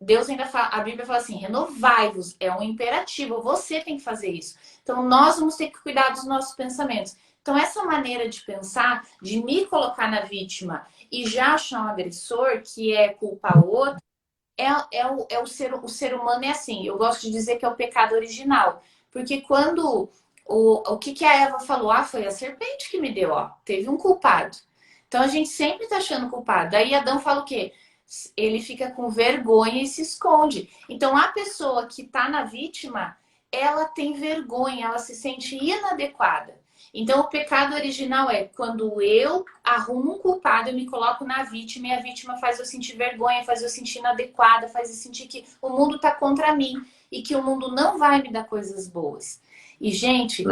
Deus ainda fala, a Bíblia fala assim, renovai-vos, é um imperativo, você tem que fazer isso. Então nós vamos ter que cuidar dos nossos pensamentos. Então essa maneira de pensar, de me colocar na vítima e já achar um agressor, que é culpar o outro, o ser humano é assim. Eu gosto de dizer que é o pecado original. Porque quando o que a Eva falou? Foi a serpente que me deu, teve um culpado. Então a gente sempre tá achando culpado. Daí Adão fala o quê? Ele fica com vergonha e se esconde. Então a pessoa que tá na vítima, ela tem vergonha, ela se sente inadequada. Então o pecado original é quando eu arrumo um culpado, eu me coloco na vítima e a vítima faz eu sentir vergonha, faz eu sentir inadequada, faz eu sentir que o mundo tá contra mim e que o mundo não vai me dar coisas boas. E gente,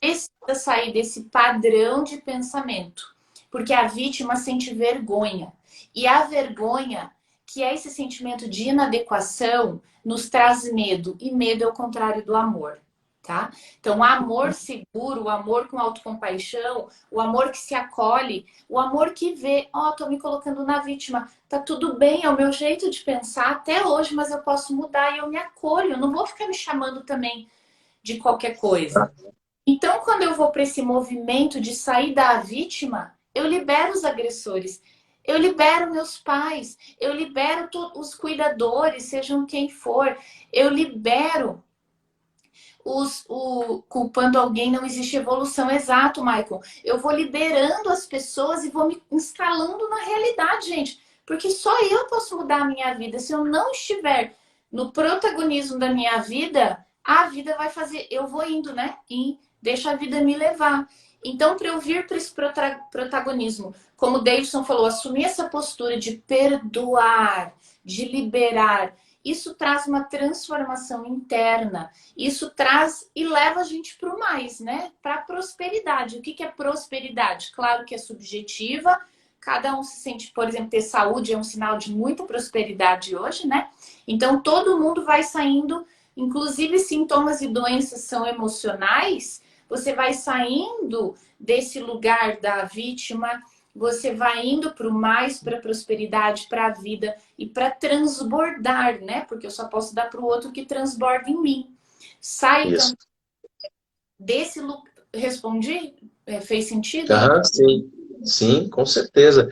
precisa sair desse padrão de pensamento, porque a vítima sente vergonha. E a vergonha, que é esse sentimento de inadequação, nos traz medo, e medo é o contrário do amor. tá? Então, o amor seguro, o amor com autocompaixão, o amor que se acolhe, o amor que vê, ó, tô me colocando na vítima, tá tudo bem, é o meu jeito de pensar até hoje, mas eu posso mudar e eu me acolho, eu não vou ficar me chamando também de qualquer coisa. Então, quando eu vou para esse movimento de sair da vítima, eu libero os agressores, eu libero meus pais, eu libero os cuidadores, sejam quem for, eu libero culpando alguém. Não existe evolução. Exato, Michael. Eu vou liberando as pessoas e vou me instalando na realidade, gente. Porque só eu posso mudar a minha vida. Se eu não estiver no protagonismo da minha vida, a vida vai fazer. Eu vou indo, né? E deixa a vida me levar. Então, para eu vir para esse protagonismo, como o Davidson falou, assumir essa postura de perdoar, de liberar, isso traz uma transformação interna. Isso traz e leva a gente para o mais, né? Para a prosperidade. O que é prosperidade? Claro que é subjetiva. Cada um se sente, por exemplo, ter saúde é um sinal de muita prosperidade hoje, né? Então, todo mundo vai saindo, inclusive sintomas e doenças são emocionais. Você vai saindo desse lugar da vítima, você vai indo para o mais, para a prosperidade, para a vida e para transbordar, né? Porque eu só posso dar para o outro que transborda em mim. Sai então desse lugar. Respondi? Fez sentido? Sim, sim, com certeza.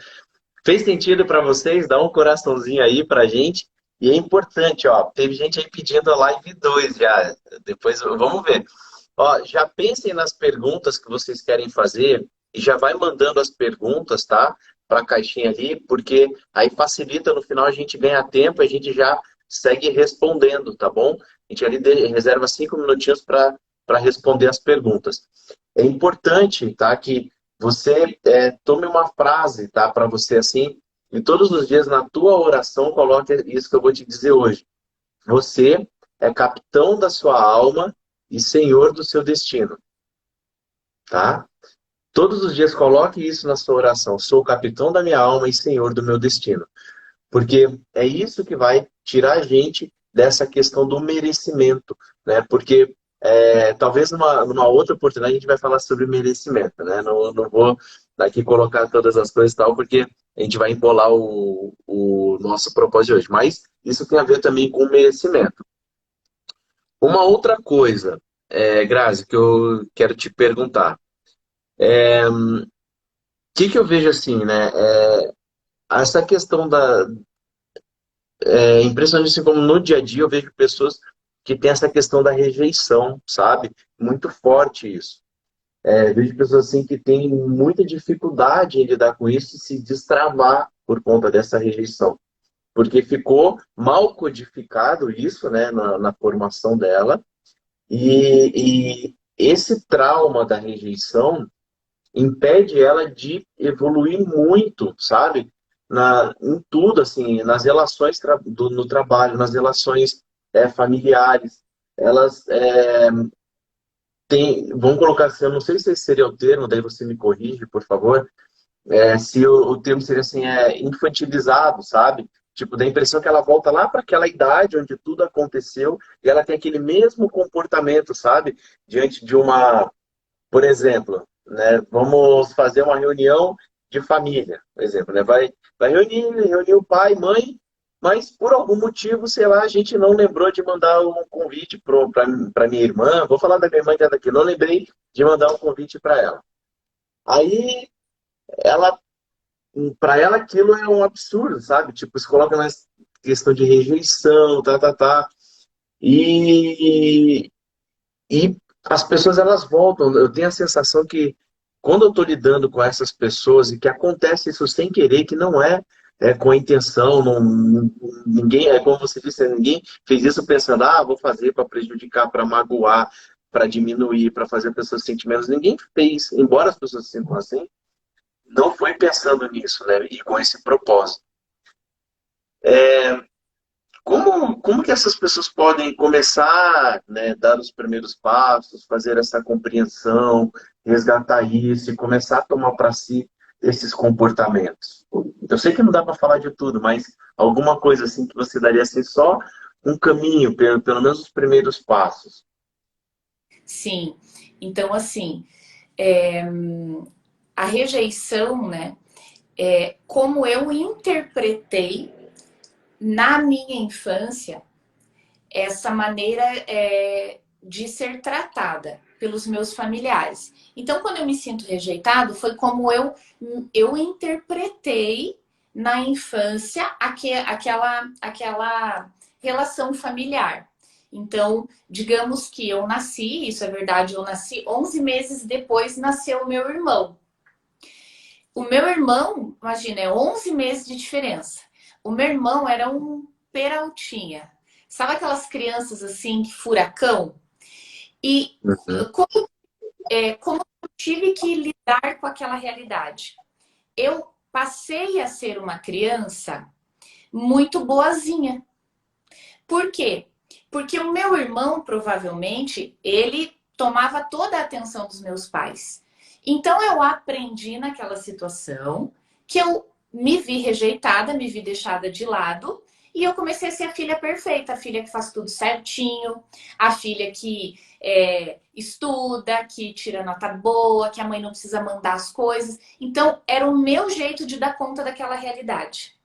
Fez sentido para vocês? Dá um coraçãozinho aí pra gente. E é importante, ó, teve gente aí pedindo a live 2 já. Depois vamos ver. Ó, já pensem nas perguntas que vocês querem fazer e já vai mandando as perguntas, tá? Para a caixinha ali, porque aí facilita, no final a gente ganha tempo, a gente já segue respondendo, tá bom? A gente ali reserva 5 minutinhos para responder as perguntas. É importante, tá, que você tome uma frase, tá, para você assim, e todos os dias na tua oração coloque isso que eu vou te dizer hoje. Você é capitão da sua alma e senhor do seu destino, tá? Todos os dias coloque isso na sua oração. Sou o capitão da minha alma e senhor do meu destino. Porque é isso que vai tirar a gente dessa questão do merecimento, né? Porque talvez numa outra oportunidade a gente vai falar sobre merecimento, né? Não vou aqui colocar todas as coisas e tal, porque a gente vai embolar o nosso propósito de hoje. Mas isso tem a ver também com merecimento. Uma outra coisa, Grazi, que eu quero te perguntar. O que eu vejo assim, né? Essa questão impressionante assim, como no dia a dia eu vejo pessoas que têm essa questão da rejeição, sabe? Muito forte isso. Vejo pessoas assim que têm muita dificuldade em lidar com isso e se destravar por conta dessa rejeição. Porque ficou mal codificado isso, né, na formação dela. E esse trauma da rejeição impede ela de evoluir muito, sabe? Em tudo, assim, nas relações no trabalho, nas relações familiares. Elas vamos colocar assim, eu não sei se esse seria o termo, daí você me corrige, por favor, se o termo seria assim, infantilizado, sabe? Tipo, dá a impressão que ela volta lá para aquela idade onde tudo aconteceu e ela tem aquele mesmo comportamento, sabe? Diante de por exemplo, né, vamos fazer uma reunião de família, por exemplo, né, vai reunir o pai, mãe, mas por algum motivo, sei lá, a gente não lembrou de mandar um convite para minha irmã. Vou falar da minha irmã que é daqui, não lembrei de mandar um convite para ela. Aí, ela, para ela aquilo é um absurdo, sabe? Tipo, se coloca na questão de rejeição, tá. E, e as pessoas elas voltam. Eu tenho a sensação que quando eu estou lidando com essas pessoas e que acontece isso sem querer, que não é com a intenção, ninguém, como você disse, ninguém fez isso pensando, vou fazer para prejudicar, para magoar, para diminuir, para fazer a pessoa se sentir menos. Ninguém fez, embora as pessoas se sintam assim, não foi pensando nisso, né? E com esse propósito. Como que essas pessoas podem começar, né, dar os primeiros passos, fazer essa compreensão, resgatar isso e começar a tomar para si esses comportamentos? Eu sei que não dá para falar de tudo, mas alguma coisa assim que você daria assim, só um caminho, pelo menos os primeiros passos. Sim. Então, assim, é, a rejeição, né? Como eu interpretei na minha infância essa maneira de ser tratada pelos meus familiares. Então, quando eu me sinto rejeitado, foi como eu interpretei na infância aquela relação familiar. Então, digamos que eu nasci, isso é verdade, eu nasci 11 meses depois nasceu o meu irmão. O meu irmão, imagina, é 11 meses de diferença. O meu irmão era um peraltinha. Sabe aquelas crianças assim, que furacão? E Uhum. como eu tive que lidar com aquela realidade? Eu passei a ser uma criança muito boazinha. Por quê? Porque o meu irmão, provavelmente, ele tomava toda a atenção dos meus pais. Então eu aprendi naquela situação que eu me vi rejeitada, me vi deixada de lado, e eu comecei a ser a filha perfeita, a filha que faz tudo certinho, a filha que estuda, que tira nota boa, que a mãe não precisa mandar as coisas. Então era o meu jeito de dar conta daquela realidade.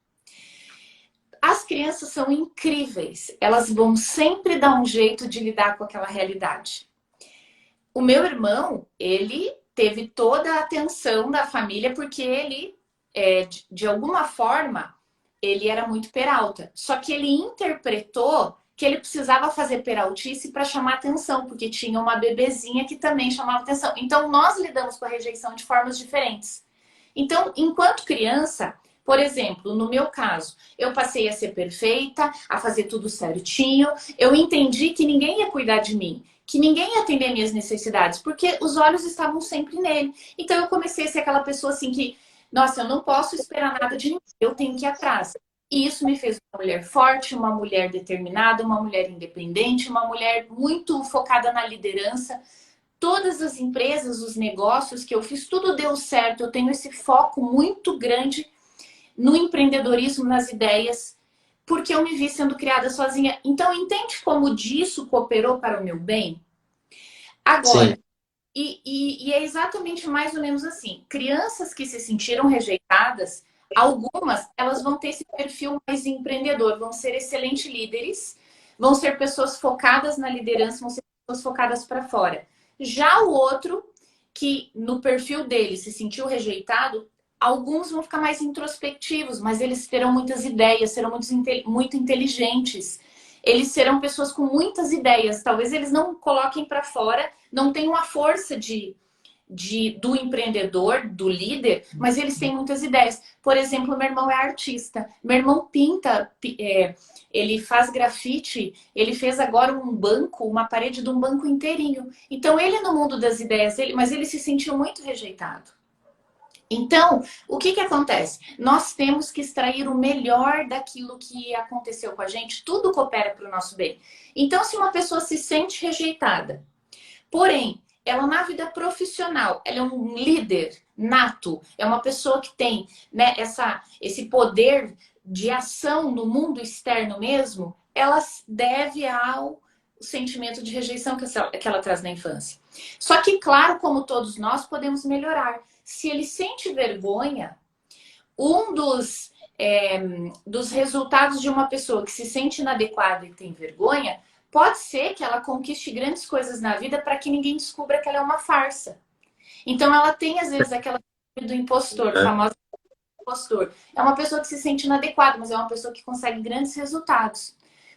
As crianças são incríveis, elas vão sempre dar um jeito de lidar com aquela realidade. O meu irmão, ele teve toda a atenção da família porque ele, de alguma forma, ele era muito peralta. Só que ele interpretou que ele precisava fazer peraltice para chamar atenção, porque tinha uma bebezinha que também chamava atenção. Então, nós lidamos com a rejeição de formas diferentes. Então, enquanto criança, por exemplo, no meu caso, eu passei a ser perfeita, a fazer tudo certinho, eu entendi que ninguém ia cuidar de mim, que ninguém ia atender minhas necessidades, porque os olhos estavam sempre nele. Então eu comecei a ser aquela pessoa assim que, nossa, eu não posso esperar nada de ninguém, eu tenho que ir atrás. E isso me fez uma mulher forte, uma mulher determinada, uma mulher independente, uma mulher muito focada na liderança. Todas as empresas, os negócios que eu fiz, tudo deu certo. Eu tenho esse foco muito grande no empreendedorismo, nas ideias, porque eu me vi sendo criada sozinha. Então, entende como disso cooperou para o meu bem? Agora, Sim. e é exatamente mais ou menos assim. Crianças que se sentiram rejeitadas, algumas, elas vão ter esse perfil mais empreendedor, vão ser excelentes líderes, vão ser pessoas focadas na liderança, vão ser pessoas focadas para fora. Já o outro, que no perfil dele se sentiu rejeitado, alguns vão ficar mais introspectivos, mas eles terão muitas ideias, serão muito inteligentes. Eles serão pessoas com muitas ideias. Talvez eles não coloquem para fora, não tenham a força do empreendedor, do líder, mas eles têm muitas ideias. Por exemplo, meu irmão é artista. Meu irmão pinta, ele faz grafite, ele fez agora um banco, uma parede de um banco inteirinho. Então, ele no mundo das ideias, mas ele se sentiu muito rejeitado. Então, o que acontece? Nós temos que extrair o melhor daquilo que aconteceu com a gente, tudo coopera para o nosso bem. Então, se uma pessoa se sente rejeitada, porém, ela na vida profissional, ela é um líder nato, é uma pessoa que tem, né, esse poder de ação no mundo externo mesmo, ela deve ao sentimento de rejeição que ela traz na infância. Só que, claro, como todos nós, podemos melhorar. Se ele sente vergonha, um dos resultados de uma pessoa que se sente inadequada e tem vergonha, pode ser que ela conquiste grandes coisas na vida para que ninguém descubra que ela é uma farsa. Então ela tem, às vezes, aquela do impostor, É. famosa impostor. É uma pessoa que se sente inadequada, mas é uma pessoa que consegue grandes resultados.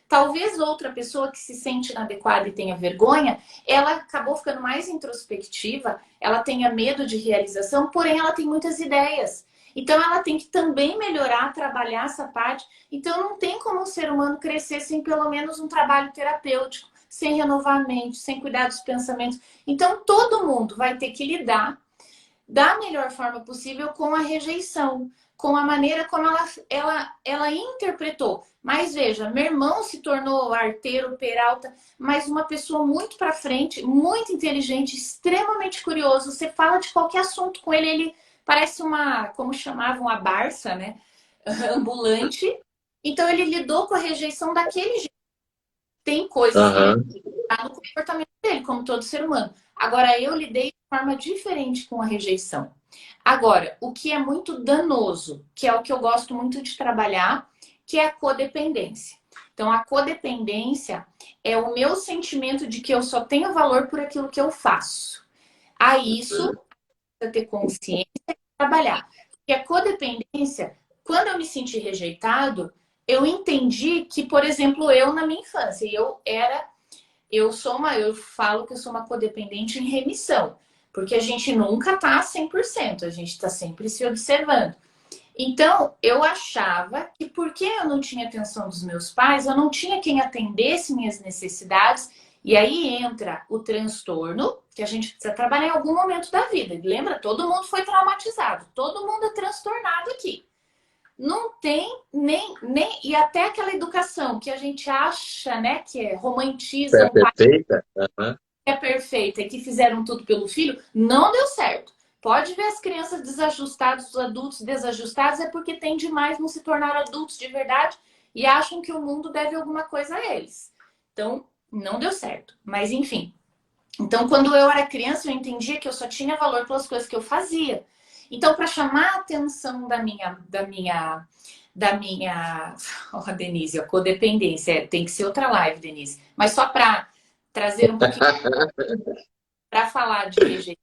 Talvez outra pessoa que se sente inadequada e tenha vergonha, ela acabou ficando mais introspectiva, ela tenha medo de realização, porém ela tem muitas ideias. Então ela tem que também melhorar, trabalhar essa parte. Então não tem como um ser humano crescer sem pelo menos um trabalho terapêutico, sem renovar a mente, sem cuidar dos pensamentos. Então todo mundo vai ter que lidar da melhor forma possível com a rejeição, com a maneira como ela interpretou. Mas veja, meu irmão se tornou arteiro, peralta, mas uma pessoa muito para frente, muito inteligente, extremamente curioso. Você fala de qualquer assunto com ele, ele parece como chamavam a Barça, né? Ambulante. Então ele lidou com a rejeição daquele jeito. Tem coisas que ele Aham. está no comportamento dele, como todo ser humano. Agora, eu lidei de forma diferente com a rejeição. Agora, o que é muito danoso, que é o que eu gosto muito de trabalhar, que é a codependência. Então, a codependência é o meu sentimento de que eu só tenho valor por aquilo que eu faço. A isso, precisa ter consciência e trabalhar. Porque a codependência, quando eu me senti rejeitado, eu entendi que, por exemplo, eu na minha infância, eu falo que eu sou uma codependente em remissão, porque a gente nunca tá 100%, a gente tá sempre se observando. Então, eu achava que porque eu não tinha atenção dos meus pais, eu não tinha quem atendesse minhas necessidades. E aí entra o transtorno, que a gente precisa trabalhar em algum momento da vida. Lembra? Todo mundo foi traumatizado, todo mundo é transtornado aqui. Não tem nem. E até aquela educação que a gente acha, né, que é romantiza É um pai perfeita? Aham. que é perfeita e que fizeram tudo pelo filho, não deu certo. Pode ver as crianças desajustadas, os adultos desajustados, é porque tem demais, não se tornaram adultos de verdade e acham que o mundo deve alguma coisa a eles. Então, não deu certo. Mas, enfim. Então, quando eu era criança, eu entendia que eu só tinha valor pelas coisas que eu fazia. Então, para chamar a atenção da minha, oh, Denise, a codependência, tem que ser outra live, Denise. Mas só para trazer um pouquinho para falar de rejeição,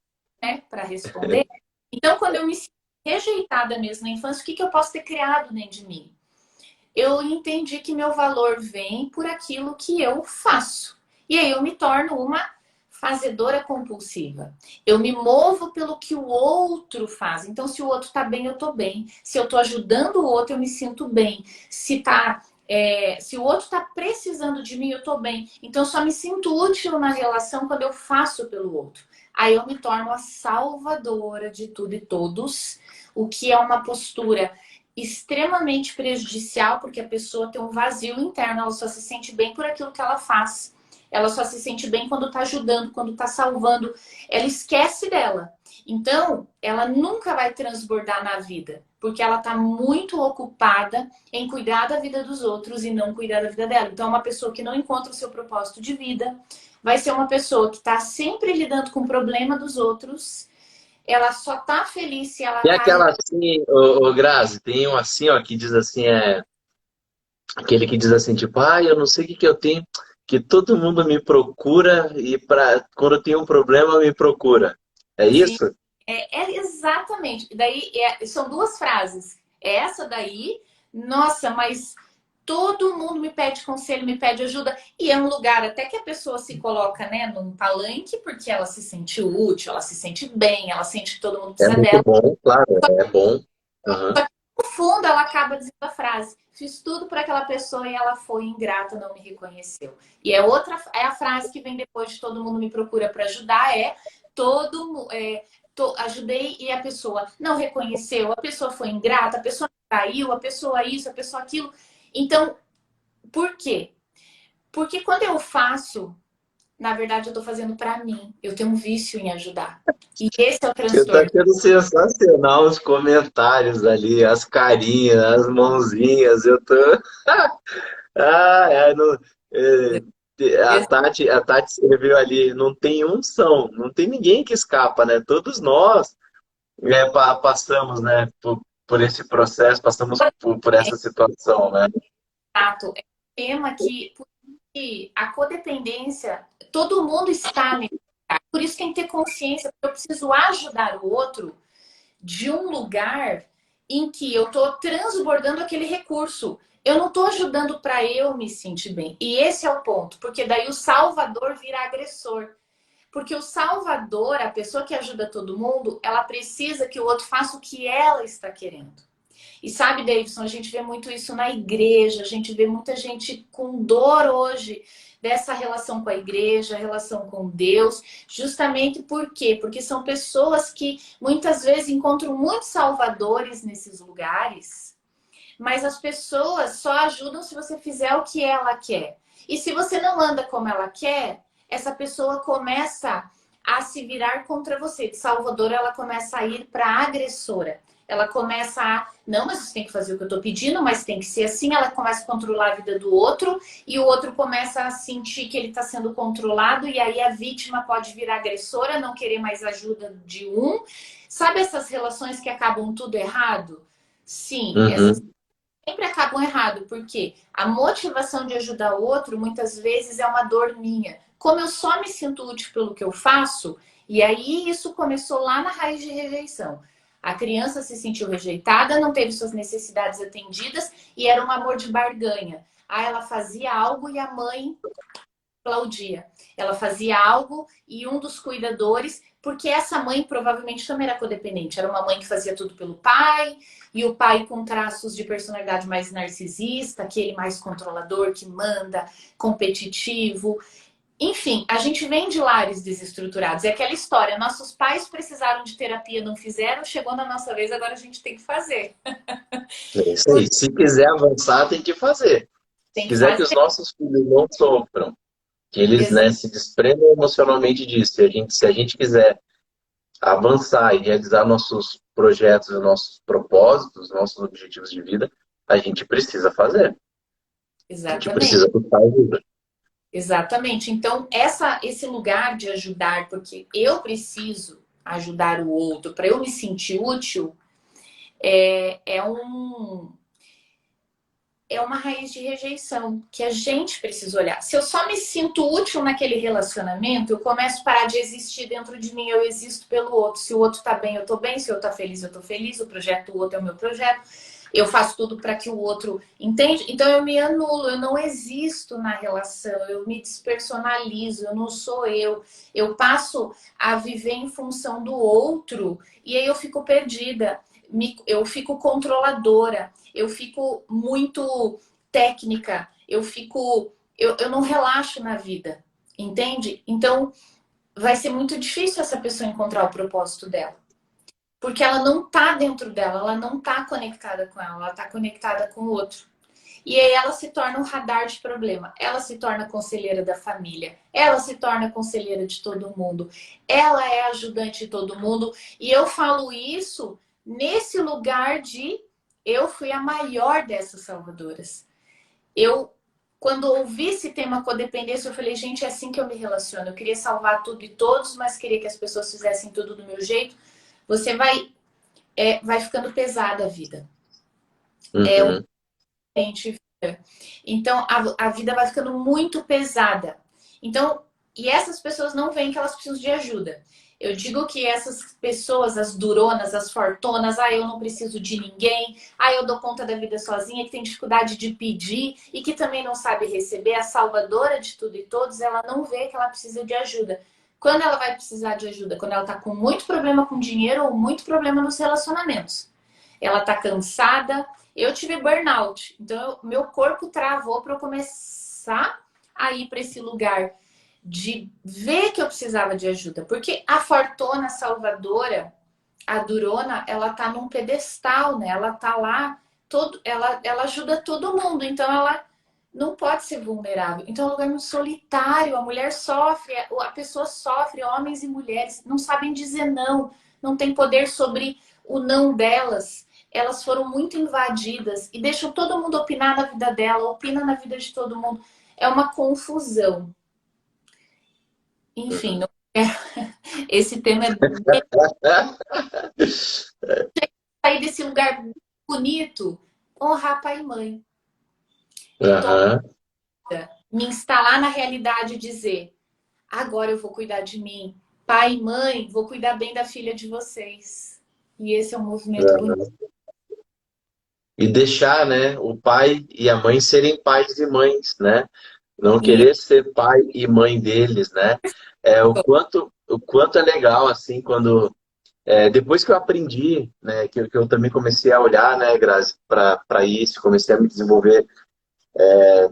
né, para responder. Então, quando eu me senti rejeitada mesmo na infância, o que eu posso ter criado dentro de mim? Eu entendi que meu valor vem por aquilo que eu faço. E aí eu me torno uma fazedora compulsiva. Eu me movo pelo que o outro faz. Então, se o outro tá bem, eu tô bem. Se eu tô ajudando o outro, eu me sinto bem. Se o outro tá precisando de mim, eu tô bem. Então, eu só me sinto útil na relação quando eu faço pelo outro. Aí eu me torno a salvadora de tudo e todos, o que é uma postura extremamente prejudicial, porque a pessoa tem um vazio interno, ela só se sente bem por aquilo que ela faz. Ela só se sente bem quando está ajudando, quando está salvando. Ela esquece dela. Então, ela nunca vai transbordar na vida, porque ela está muito ocupada em cuidar da vida dos outros e não cuidar da vida dela. Então, é uma pessoa que não encontra o seu propósito de vida, vai ser uma pessoa que está sempre lidando com o problema dos outros. Ela só está feliz se ela Tem está. aquela assim, ô Grazi, tem um assim, ó, que diz assim, aquele que diz assim, tipo, eu não sei o que que eu tenho, que todo mundo me procura e quando eu tenho um problema me procura. É Sim, isso? é exatamente. Daí são duas frases. Essa daí, nossa, mas todo mundo me pede conselho, me pede ajuda. E é um lugar até que a pessoa se coloca, né, num palanque, porque ela se sente útil, ela se sente bem, ela sente que todo mundo É precisa muito dela. bom, claro, é bom. Aham. No fundo, ela acaba dizendo a frase: fiz tudo para aquela pessoa e ela foi ingrata, não me reconheceu. E é a frase que vem depois de todo mundo me procura para ajudar, ajudei e a pessoa não reconheceu, a pessoa foi ingrata, a pessoa traiu, a pessoa isso, a pessoa aquilo. Então, por quê? Porque quando eu faço, na verdade, eu estou fazendo para mim. Eu tenho um vício em ajudar. E esse é o Eu tô transtorno. achando sensacional os comentários ali, as carinhas, as mãozinhas, eu tô... não, a Tati escreveu ali, não tem um som, não tem ninguém que escapa, né? Todos nós passamos, né, por esse processo, passamos por essa situação, né? Exato. É um tema que a codependência, todo mundo está nesse lugar. Por isso tem que ter consciência, porque eu preciso ajudar o outro de um lugar em que eu estou transbordando aquele recurso. Eu não estou ajudando para eu me sentir bem. E esse é o ponto, porque daí o salvador vira agressor. Porque o salvador, a pessoa que ajuda todo mundo, ela precisa que o outro faça o que ela está querendo. E sabe, Davidson, a gente vê muito isso na igreja, a gente vê muita gente com dor hoje dessa relação com a igreja, relação com Deus, justamente por quê? Porque são pessoas que muitas vezes encontram muitos salvadores nesses lugares, mas as pessoas só ajudam se você fizer o que ela quer. E se você não anda como ela quer, essa pessoa começa a se virar contra você. De salvadora, ela começa a ir para agressora. ela começa a, não, mas você tem que fazer o que eu tô pedindo, mas tem que ser assim, ela começa a controlar a vida do outro, e o outro começa a sentir que ele está sendo controlado, e aí a vítima pode virar agressora, não querer mais ajuda de um. Sabe essas relações que acabam tudo errado? Sim, essas Uhum. sempre acabam errado, porque a motivação de ajudar o outro muitas vezes é uma dor minha. Como eu só me sinto útil pelo que eu faço, e aí isso começou lá na raiz de rejeição. A criança se sentiu rejeitada, não teve suas necessidades atendidas e era um amor de barganha. Aí ela fazia algo e a mãe aplaudia. Ela fazia algo e um dos cuidadores, porque essa mãe provavelmente também era codependente, era uma mãe que fazia tudo pelo pai, e o pai com traços de personalidade mais narcisista, aquele mais controlador que manda, competitivo. Enfim, a gente vem de lares desestruturados. É aquela história, nossos pais precisaram de terapia, não fizeram, chegou na nossa vez, agora a gente tem que fazer. É isso aí. Se quiser avançar, tem que fazer. Se Tem que quiser que os fazer. nossos filhos não sofram, que eles, né, se desprendam emocionalmente disso, se a gente quiser avançar e realizar nossos projetos, nossos propósitos, nossos objetivos de vida, a gente precisa fazer. A gente Exatamente. precisa buscar ajuda. Exatamente. Então, esse lugar de ajudar, porque eu preciso ajudar o outro para eu me sentir útil, é é uma raiz de rejeição que a gente precisa olhar. Se eu só me sinto útil naquele relacionamento, eu começo a parar de existir dentro de mim, eu existo pelo outro. Se o outro tá bem, eu tô bem. Se eu tá feliz, eu tô feliz. O projeto do outro é o meu projeto. Eu faço tudo para que o outro entende. Então eu me anulo, eu não existo na relação, eu me despersonalizo, eu não sou eu. Eu passo a viver em função do outro e aí eu fico perdida, eu fico controladora, eu fico muito técnica, eu não relaxo na vida, entende? Então vai ser muito difícil essa pessoa encontrar o propósito dela. Porque ela não tá dentro dela, ela não tá conectada com ela tá conectada com o outro. E aí ela se torna um radar de problema. Ela se torna conselheira da família. Ela se torna conselheira de todo mundo. Ela é ajudante de todo mundo. E eu falo isso nesse lugar de eu fui a maior dessas salvadoras. Eu, quando ouvi esse tema codependência, eu falei, gente, é assim que eu me relaciono. Eu queria salvar tudo e todos, mas queria que as pessoas fizessem tudo do meu jeito. Você vai ficando pesada a vida. É o Uhum. que a gente vira. Então, a vida vai ficando muito pesada. Então, e essas pessoas não veem que elas precisam de ajuda. Eu digo que essas pessoas, as duronas, as fortonas, eu não preciso de ninguém, eu dou conta da vida sozinha, que tem dificuldade de pedir e que também não sabe receber, a salvadora de tudo e todos, ela não vê que ela precisa de ajuda. Quando ela vai precisar de ajuda? Quando ela tá com muito problema com dinheiro ou muito problema nos relacionamentos. Ela tá cansada. Eu tive burnout, então meu corpo travou para eu começar a ir para esse lugar de ver que eu precisava de ajuda, porque a fortuna salvadora, a durona, ela tá num pedestal, né? Ela tá lá, ela ajuda todo mundo, então ela não pode ser vulnerável. Então é um lugar muito solitário, a mulher sofre, a pessoa sofre, homens e mulheres não sabem dizer não, não tem poder sobre o não delas. Elas foram muito invadidas e deixam todo mundo opinar na vida dela, opina na vida de todo mundo. É uma confusão. Enfim, Uhum. esse tema é bem sair desse lugar bonito, honrar pai e mãe. Aham. Me instalar na realidade e dizer: agora eu vou cuidar de mim. Pai e mãe, vou cuidar bem da filha de vocês. E esse é um movimento bonito. E deixar, né, o pai e a mãe serem pais e mães, né? Não E querer ser pai e mãe deles, né? O quanto é legal, assim, quando... depois que eu aprendi, né, que eu também comecei a olhar, né, Grazi, para isso, comecei a me desenvolver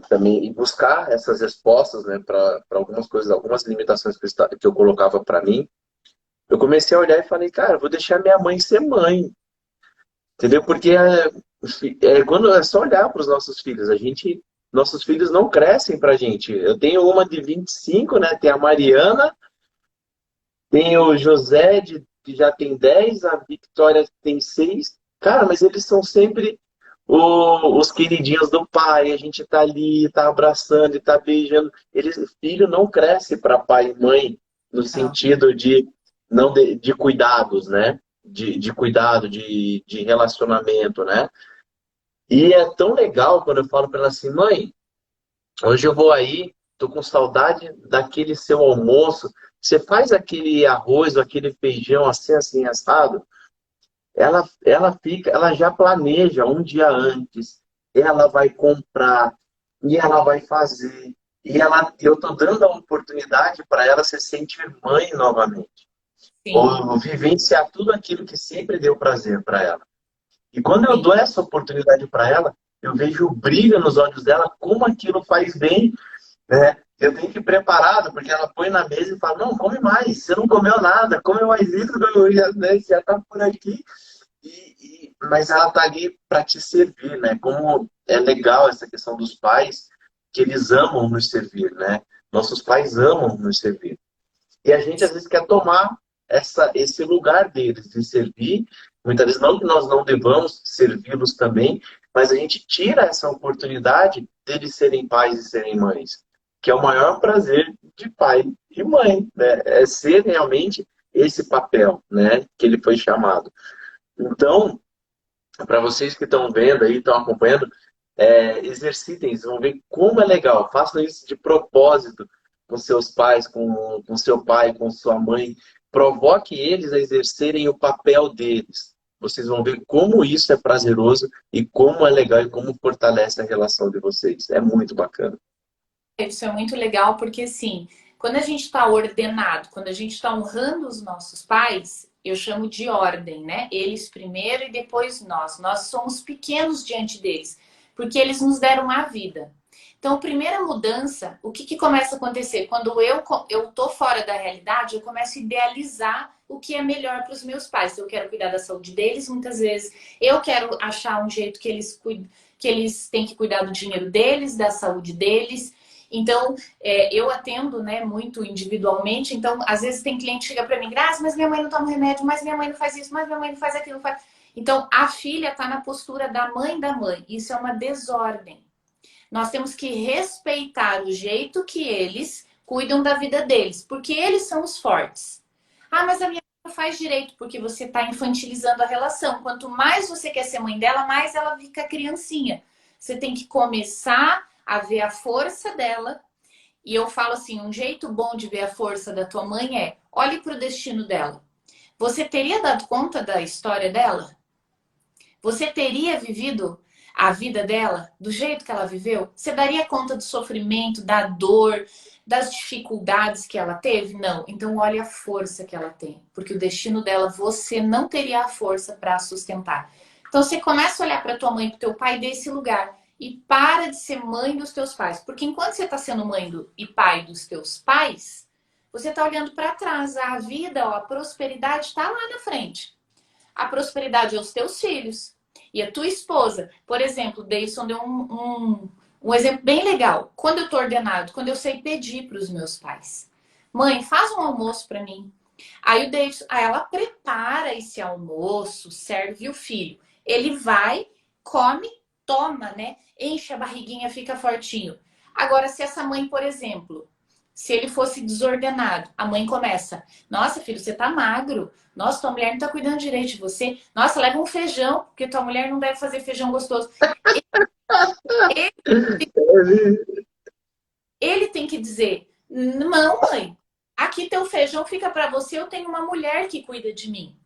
também e buscar essas respostas, né, para algumas coisas, algumas limitações que eu colocava para mim, eu comecei a olhar e falei, cara, eu vou deixar minha mãe ser mãe, entendeu? Porque quando é só olhar para os nossos filhos, nossos filhos não crescem para a gente. Eu tenho uma de 25, né? Tem a Mariana, tem o José, que já tem 10, a Victória tem 6. Cara, mas eles são sempre os queridinhos do pai. A gente tá ali, tá abraçando e tá beijando. Eles, filho não cresce para pai e mãe no Não. sentido de não de cuidados, né? De cuidado, de relacionamento, né? E é tão legal quando eu falo para ela assim, mãe, hoje eu vou aí, tô com saudade daquele seu almoço. Você faz aquele arroz ou aquele feijão assim, assim, assado? Ela já planeja um dia antes, ela vai comprar e ela vai fazer. Eu estou dando a oportunidade para ela se sentir mãe novamente, Sim, ou vivenciar tudo aquilo que sempre deu prazer para ela. E quando eu sim. dou essa oportunidade para ela, eu vejo o brilho nos olhos dela, como aquilo faz bem, né? Eu tenho que ir preparado, porque ela põe na mesa e fala, não, come mais, você não comeu nada, come mais isso, né? Já está por aqui. Mas ela tá ali para te servir, né? Como é legal essa questão dos pais, que eles amam nos servir, né? Nossos pais amam nos servir. E a gente às vezes quer tomar esse lugar deles de servir. Muitas vezes não que nós não devamos servi-los também, mas a gente tira essa oportunidade deles serem pais e serem mães, que é o maior prazer de pai e mãe, né? É ser realmente esse papel, né? Que ele foi chamado. Então, para vocês que estão vendo aí, estão acompanhando, exercitem, vocês vão ver como é legal. Façam isso de propósito com seus pais, com seu pai, com sua mãe. Provoque eles a exercerem o papel deles. Vocês vão ver como isso é prazeroso e como é legal e como fortalece a relação de vocês. É muito bacana. Isso é muito legal porque, assim, quando a gente está ordenado, quando a gente está honrando os nossos pais, eu chamo de ordem, né? Eles primeiro e depois nós. Nós somos pequenos diante deles, porque eles nos deram a vida. Então, a primeira mudança, o que começa a acontecer? Quando eu tô fora da realidade, eu começo a idealizar o que é melhor para os meus pais. Eu quero cuidar da saúde deles, muitas vezes. Eu quero achar um jeito que eles têm que cuidar do dinheiro deles, da saúde deles. Então, eu atendo, né, muito individualmente. Então, às vezes tem cliente que chega para mim, Graça, mas minha mãe não toma remédio, mas minha mãe não faz isso, mas minha mãe não faz aquilo. Não faz... Então, a filha está na postura da mãe da mãe. Isso é uma desordem. Nós temos que respeitar o jeito que eles cuidam da vida deles, porque eles são os fortes. Ah, mas a minha mãe não faz direito, porque você está infantilizando a relação. Quanto mais você quer ser mãe dela, mais ela fica criancinha. Você tem que começar a ver a força dela. E eu falo assim, um jeito bom de ver a força da tua mãe é, olhe para o destino dela. Você teria dado conta da história dela? Você teria vivido a vida dela do jeito que ela viveu? Você daria conta do sofrimento, da dor, das dificuldades que ela teve? Não. Então olhe a força que ela tem, porque o destino dela você não teria a força para sustentar. Então você começa a olhar para tua mãe, para teu pai desse lugar e para de ser mãe dos teus pais, porque enquanto você está sendo mãe e pai dos teus pais, você está olhando para trás. A vida, ó, a prosperidade está lá na frente. A prosperidade é os teus filhos e a tua esposa. Por exemplo, o Davidson deu um exemplo bem legal. Quando eu estou ordenado, quando eu sei pedir para os meus pais. Mãe, faz um almoço para mim. Aí o Davidson, aí ela prepara esse almoço, serve o filho. Ele vai, come, toma, né? Enche a barriguinha, fica fortinho. Agora, se essa mãe, por exemplo, se ele fosse desordenado, a mãe começa: Nossa, filho, você tá magro. Nossa, tua mulher não tá cuidando direito de você. Nossa, leva um feijão, porque tua mulher não deve fazer feijão gostoso. Ele, ele tem que dizer: Não, mãe, aqui teu feijão fica para você, eu tenho uma mulher que cuida de mim.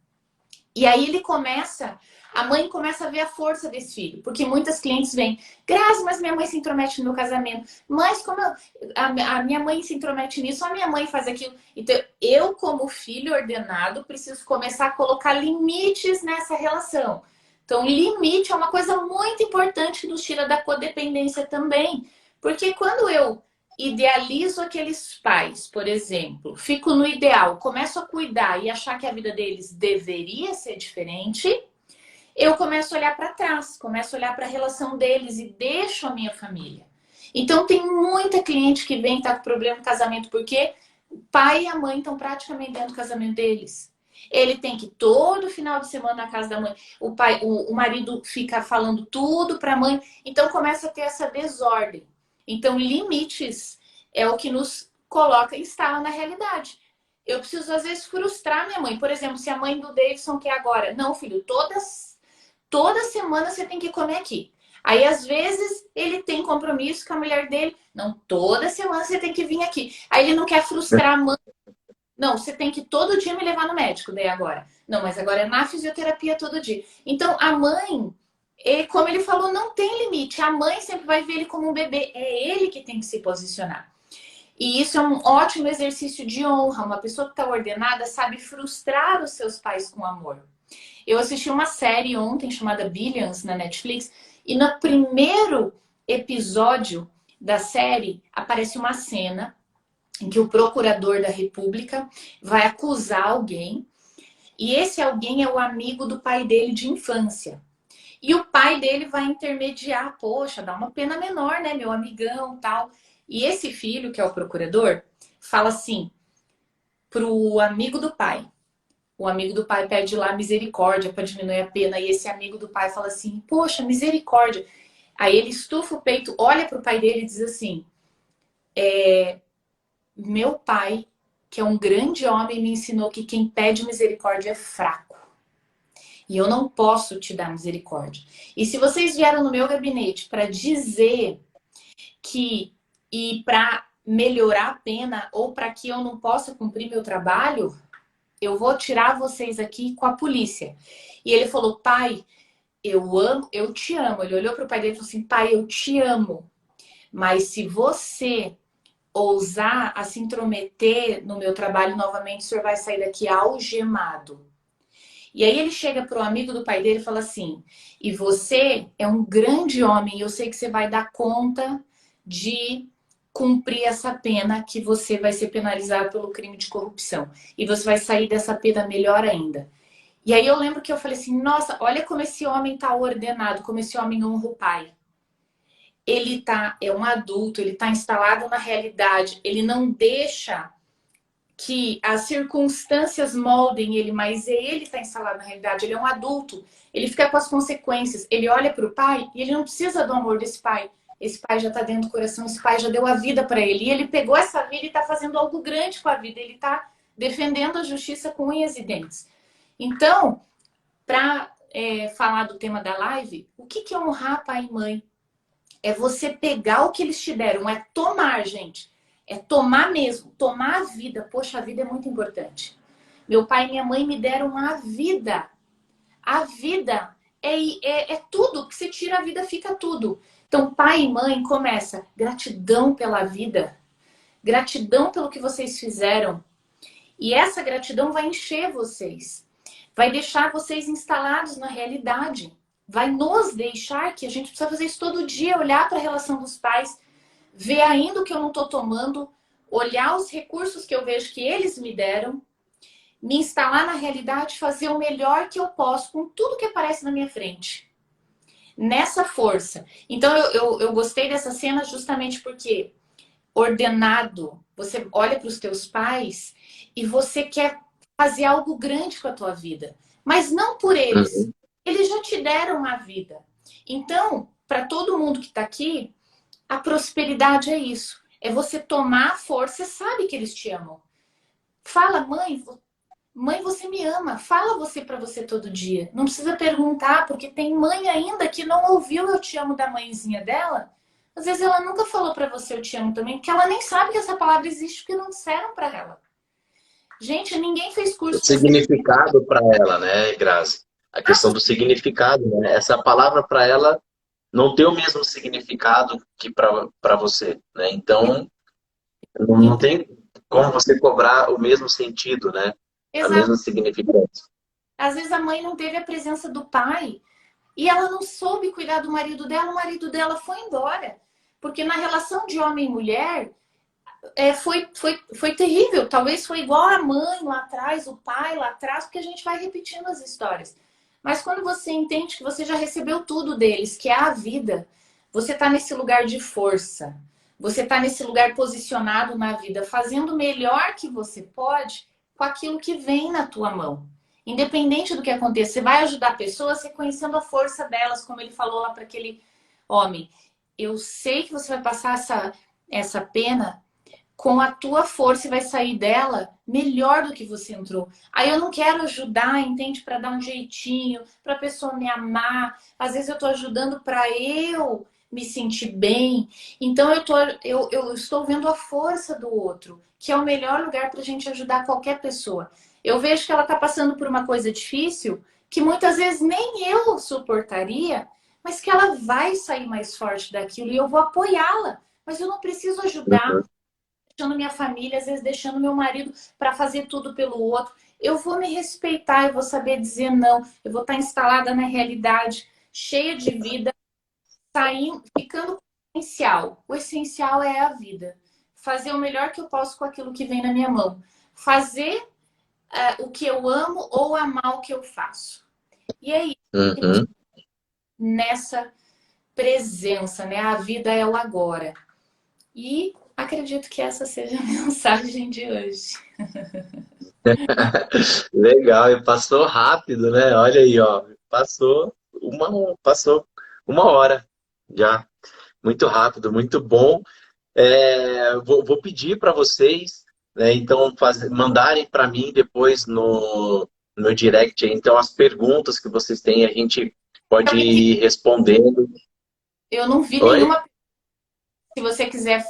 E aí ele começa, a mãe começa a ver a força desse filho, porque muitas clientes vêm, Grazi, mas minha mãe se intromete no meu casamento, mas como a minha mãe se intromete nisso, a minha mãe faz aquilo. Então, eu, como filho ordenado, preciso começar a colocar limites nessa relação. Então, limite é uma coisa muito importante que nos tira da codependência também. Porque quando eu idealizo aqueles pais, por exemplo, fico no ideal, começo a cuidar e achar que a vida deles deveria ser diferente, eu começo a olhar para trás, começo a olhar para a relação deles e deixo a minha família. Então tem muita cliente que vem estar com problema no casamento porque o pai e a mãe estão praticamente dentro do casamento deles. Ele tem que ir todo final de semana na casa da mãe. O pai, o marido fica falando tudo para a mãe. Então começa a ter essa desordem. Então limites é o que nos coloca, instala na realidade. Eu preciso às vezes frustrar minha mãe. Por exemplo, se a mãe do Davidson quer agora, não, filho, toda semana você tem que comer aqui. Aí, às vezes, ele tem compromisso com a mulher dele. Não, toda semana você tem que vir aqui. Aí ele não quer frustrar a mãe. Não, você tem que todo dia me levar no médico, daí agora. Não, mas agora é na fisioterapia todo dia. Então, a mãe, como ele falou, não tem limite. A mãe sempre vai ver ele como um bebê. É ele que tem que se posicionar. E isso é um ótimo exercício de honra. Uma pessoa que está ordenada sabe frustrar os seus pais com amor. Eu assisti uma série ontem chamada Billions na Netflix. E no primeiro episódio da série aparece uma cena em que o procurador da República vai acusar alguém, e esse alguém é o amigo do pai dele de infância. E o pai dele vai intermediar, poxa, dá uma pena menor, né, meu amigão, tal. E esse filho, que é o procurador, fala assim pro amigo do pai. O amigo do pai pede lá misericórdia para diminuir a pena, e esse amigo do pai fala assim, poxa, misericórdia. Aí ele estufa o peito, olha pro pai dele e diz assim, meu pai, que é um grande homem, me ensinou que quem pede misericórdia é fraco. E eu não posso te dar misericórdia. E se vocês vieram no meu gabinete para dizer que e para melhorar a pena ou para que eu não possa cumprir meu trabalho, eu vou tirar vocês aqui com a polícia. E ele falou, pai, eu amo, eu te amo. Ele olhou para o pai dele e falou assim, pai, eu te amo. Mas se você ousar a se intrometer no meu trabalho novamente, o senhor vai sair daqui algemado. E aí ele chega pro amigo do pai dele e fala assim, e você é um grande homem, e eu sei que você vai dar conta de cumprir essa pena, que você vai ser penalizado pelo crime de corrupção. E você vai sair dessa pena melhor ainda. E aí eu lembro que eu falei assim, nossa, olha como esse homem tá ordenado, como esse homem honra o pai. Ele é um adulto, ele tá instalado na realidade, ele não deixa que as circunstâncias moldem ele, mas ele está instalado na realidade, ele é um adulto, ele fica com as consequências, ele olha para o pai e ele não precisa do amor desse pai. Esse pai já está dentro do coração, esse pai já deu a vida para ele. E ele pegou essa vida e está fazendo algo grande com a vida. Ele está defendendo a justiça com unhas e dentes. Então, para falar do tema da live, o que é honrar pai e mãe? É você pegar o que eles te deram, é tomar, gente. É tomar mesmo, tomar a vida. Poxa, a vida é muito importante. Meu pai e minha mãe me deram a vida. A vida é tudo. Que se tira a vida, fica tudo. Então, pai e mãe, começa. Gratidão pela vida. Gratidão pelo que vocês fizeram. E essa gratidão vai encher vocês. Vai deixar vocês instalados na realidade. Vai nos deixar, que a gente precisa fazer isso todo dia, olhar para a relação dos pais, ver ainda o que eu não estou tomando, olhar os recursos que eu vejo que eles me deram, me instalar na realidade, fazer o melhor que eu posso com tudo que aparece na minha frente. Nessa força. Então eu gostei dessa cena justamente porque ordenado, você olha para os teus pais e você quer fazer algo grande com a tua vida. Mas não por eles. Uhum. Eles já te deram a vida. Então, para todo mundo que está aqui, a prosperidade é isso. É você tomar a força, você sabe que eles te amam. Fala, mãe, mãe, você me ama. Fala você para você todo dia. Não precisa perguntar, porque tem mãe ainda que não ouviu eu te amo da mãezinha dela. Às vezes ela nunca falou para você eu te amo também, porque ela nem sabe que essa palavra existe, porque não disseram para ela. Gente, ninguém fez O curso para ser. significado para ela, né, Grazi? A questão do significado, né? Essa palavra para ela não tem o mesmo significado que para você, né? Então, não Então, tem como você cobrar o mesmo sentido, né? A exato. mesma significância. Às vezes a mãe não teve a presença do pai e ela não soube cuidar do marido dela, o marido dela foi embora. Porque na relação de homem e mulher, foi terrível. Talvez foi igual a mãe lá atrás, o pai lá atrás, porque a gente vai repetindo as histórias. Mas quando você entende que você já recebeu tudo deles, que é a vida, você está nesse lugar de força. Você está nesse lugar posicionado na vida, fazendo o melhor que você pode. com aquilo que vem na tua mão. Independente do que aconteça, você vai ajudar pessoas reconhecendo a força delas, como ele falou lá para aquele homem. Eu sei que você vai passar essa pena com a tua força e vai sair dela melhor do que você entrou. Aí eu não quero ajudar, entende? Para dar um jeitinho, para a pessoa me amar. Às vezes eu estou ajudando para eu me sentir bem. Então eu estou vendo a força do outro, que é o melhor lugar para a gente ajudar qualquer pessoa. Eu vejo que ela está passando por uma coisa difícil, que muitas vezes nem eu suportaria, mas que ela vai sair mais forte daquilo e eu vou apoiá-la. Mas eu não preciso ajudar Uhum. deixando minha família, às vezes deixando meu marido para fazer tudo pelo outro. Eu vou me respeitar, eu vou saber dizer não, eu vou estar instalada na realidade, cheia de vida, saindo, ficando com o essencial. O essencial é a vida. Fazer o melhor que eu posso com aquilo que vem na minha mão. Fazer o que eu amo ou amar o que eu faço. E é isso, Uhum. nessa presença, né? A vida é o agora. E acredito que essa seja a mensagem de hoje. Legal, e passou rápido, né? Olha aí, ó. Passou uma hora já. Muito rápido, muito bom. Vou pedir para vocês, né, então, mandarem para mim depois no meu direct, então, as perguntas que vocês têm, a gente pode ir respondendo. Eu não vi Oi? nenhuma. Se você quiser,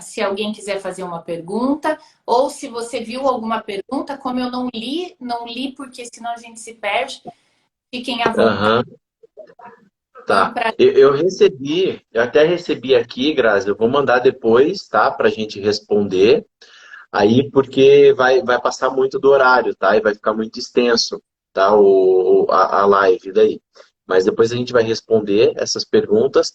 se alguém quiser fazer uma pergunta, ou se você viu alguma pergunta, como eu não li porque senão a gente se perde, fiquem à vontade. Aham, Então, tá. Eu até recebi aqui, Grazi, eu vou mandar depois, tá, para a gente responder. Aí, porque vai passar muito do horário, tá? E vai ficar muito extenso, tá? A live daí. Mas depois a gente vai responder essas perguntas.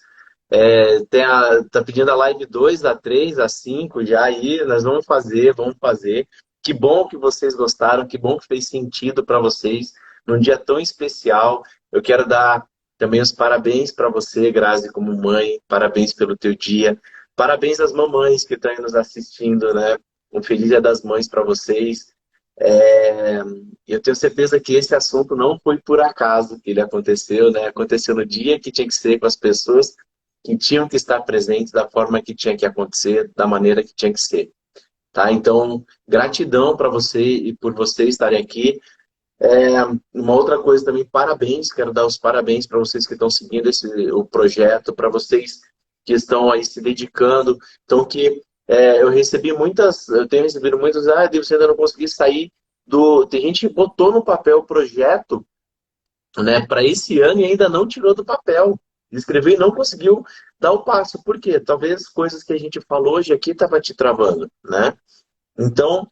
Tá pedindo a live 2 a 3 a 5 já aí, nós vamos fazer. Que bom que vocês gostaram, que bom que fez sentido para vocês num dia tão especial. Eu quero dar também os parabéns para você, Grazi, como mãe, parabéns pelo teu dia. Parabéns às mamães que estão aí nos assistindo, né? Um feliz Dia das Mães para vocês. É, eu tenho certeza que esse assunto não foi por acaso que ele aconteceu, né? Aconteceu no dia que tinha que ser com as pessoas que tinham que estar presentes da forma que tinha que acontecer, da maneira que tinha que ser, tá? Então, gratidão para você e por você estarem aqui. Uma outra coisa também, parabéns, quero dar os parabéns para vocês que estão seguindo o projeto, para vocês que estão aí se dedicando. Então, eu tenho recebido muitas, Deus, você ainda não consegui sair do... Tem gente que botou no papel o projeto, né, para esse ano e ainda não tirou do papel. Escreveu e não conseguiu dar o passo. Por quê? Talvez coisas que a gente falou hoje aqui estava te travando, né? Então,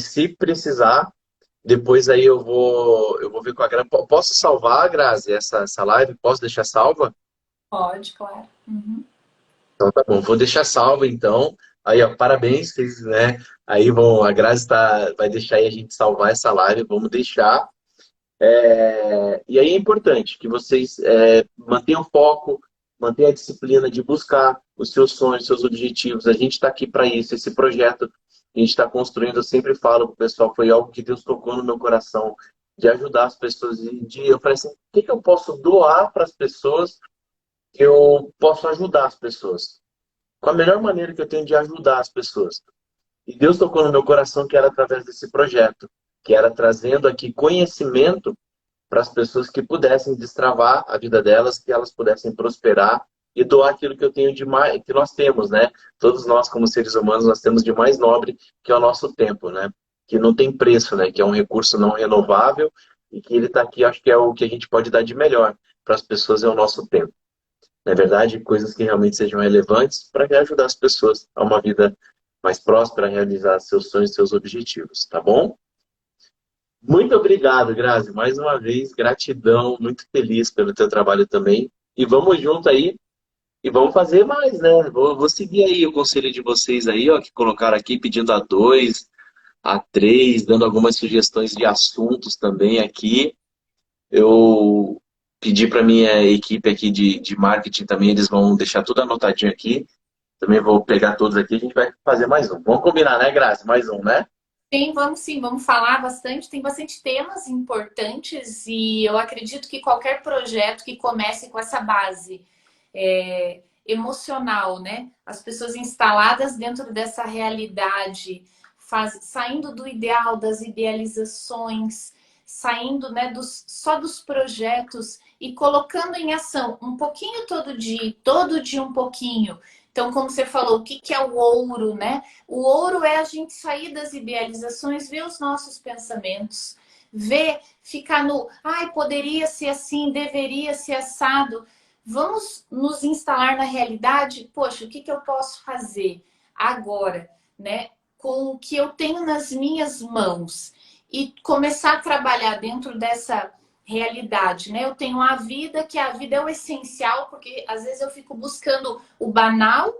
se precisar, depois aí eu vou ver com a Grazi. Posso salvar, Grazi, essa live? Posso deixar salva? pode, claro. Uhum. Então tá bom, vou deixar salva então. Aí, ó, parabéns, vocês, né? Aí a Grazi vai deixar aí a gente salvar essa live, vamos deixar. E aí é importante que vocês mantenham o foco, mantenham a disciplina de buscar os seus sonhos, seus objetivos. A gente está aqui para isso. Esse projeto que a gente está construindo, eu sempre falo para o pessoal, foi algo que Deus tocou no meu coração, de ajudar as pessoas. Eu falei assim, o que eu posso doar para as pessoas que eu posso ajudar as pessoas? Com a melhor maneira que eu tenho de ajudar as pessoas. E Deus tocou no meu coração que era através desse projeto, que era trazendo aqui conhecimento para as pessoas que pudessem destravar a vida delas, que elas pudessem prosperar e doar aquilo que eu tenho de mais, que nós temos, né? Todos nós, como seres humanos, nós temos de mais nobre, que é o nosso tempo, né? Que não tem preço, né? Que é um recurso não renovável e que ele está aqui, acho que é o que a gente pode dar de melhor para as pessoas é o nosso tempo. Na verdade, coisas que realmente sejam relevantes para ajudar as pessoas a uma vida mais próspera, a realizar seus sonhos e seus objetivos, tá bom? Muito obrigado, Grazi. Mais uma vez, gratidão, muito feliz pelo teu trabalho também. E vamos junto aí e vamos fazer mais, né? Vou seguir aí o conselho de vocês aí, ó, que colocaram aqui pedindo a 2, a 3, dando algumas sugestões de assuntos também aqui. Eu pedi para minha equipe aqui de marketing também, eles vão deixar tudo anotadinho aqui. Também vou pegar todos aqui, a gente vai fazer mais um. Vamos combinar, né, Grazi? Mais um, né? Sim, vamos falar bastante. Tem bastante temas importantes e eu acredito que qualquer projeto que comece com essa base emocional, né? As pessoas instaladas dentro dessa realidade, saindo do ideal, das idealizações, saindo, né, só dos projetos e colocando em ação um pouquinho todo dia um pouquinho. Então, como você falou, o que que é o ouro, né? O ouro é a gente sair das idealizações, ver os nossos pensamentos, ver, ficar no, ai, poderia ser assim, deveria ser assado. Vamos nos instalar na realidade. Poxa, o que que eu posso fazer agora, né? Com o que eu tenho nas minhas mãos e começar a trabalhar dentro dessa realidade, né? Eu tenho a vida, que a vida é o essencial, porque às vezes eu fico buscando o banal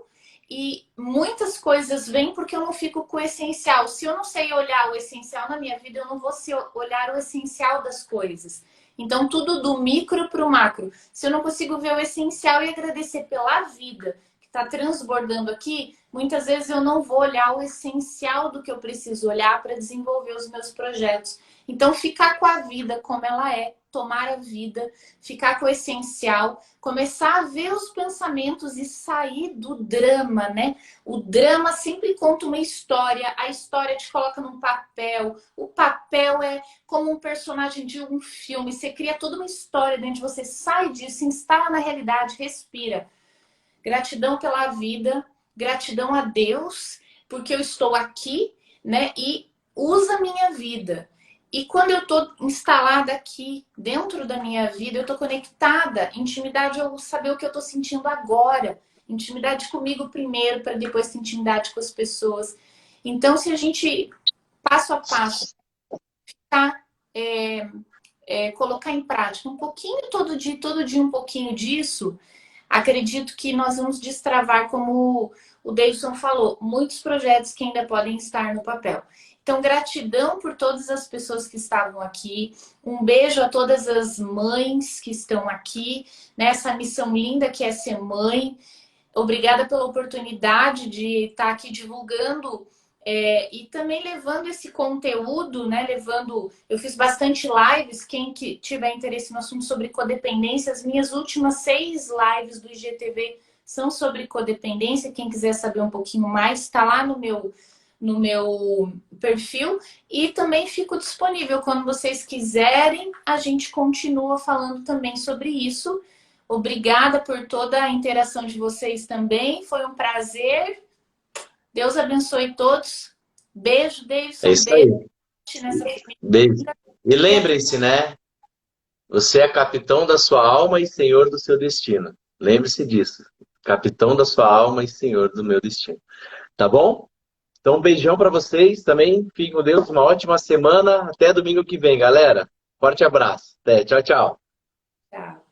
e muitas coisas vêm porque eu não fico com o essencial. Se eu não sei olhar o essencial na minha vida, eu não vou olhar o essencial das coisas. Então, tudo do micro para o macro. Se eu não consigo ver o essencial e agradecer pela vida que está transbordando aqui, muitas vezes eu não vou olhar o essencial do que eu preciso olhar para desenvolver os meus projetos. Então, ficar com a vida como ela é, tomar a vida, ficar com o essencial, começar a ver os pensamentos e sair do drama, né? O drama sempre conta uma história, a história te coloca num papel, o papel é como um personagem de um filme, você cria toda uma história dentro de você, sai disso, se instala na realidade, respira. Gratidão pela vida, gratidão a Deus, porque eu estou aqui, né? E usa a minha vida. E quando eu estou instalada aqui, dentro da minha vida, eu estou conectada. Intimidade é eu saber o que eu estou sentindo agora. Intimidade comigo primeiro, para depois ter intimidade com as pessoas. Então, se a gente, passo a passo, tá? Colocar em prática um pouquinho todo dia um pouquinho disso, acredito que nós vamos destravar, como o Davidson falou, muitos projetos que ainda podem estar no papel. Então, gratidão por todas as pessoas que estavam aqui. Um beijo a todas as mães que estão aqui nessa missão linda que é ser mãe. Obrigada pela oportunidade de estar aqui divulgando e também levando esse conteúdo, né? Eu fiz bastante lives. Quem que tiver interesse no assunto sobre codependência, as minhas últimas 6 lives do IGTV são sobre codependência. Quem quiser saber um pouquinho mais, está lá no meu perfil. E também fico disponível quando vocês quiserem. A gente continua falando também sobre isso. Obrigada por toda a interação de vocês também. Foi um prazer. Deus abençoe todos. Beijo, É Davidson. isso Beijo aí. nessa família. Beijo. E E até lembre-se, né? Você é capitão da sua alma e senhor do seu destino. Lembre-se disso. Capitão da sua alma e senhor do meu destino. Tá bom? Então, um beijão para vocês também. Fiquem com Deus. Uma ótima semana. Até domingo que vem, galera. Forte abraço. Até. Tchau, tchau. tchau.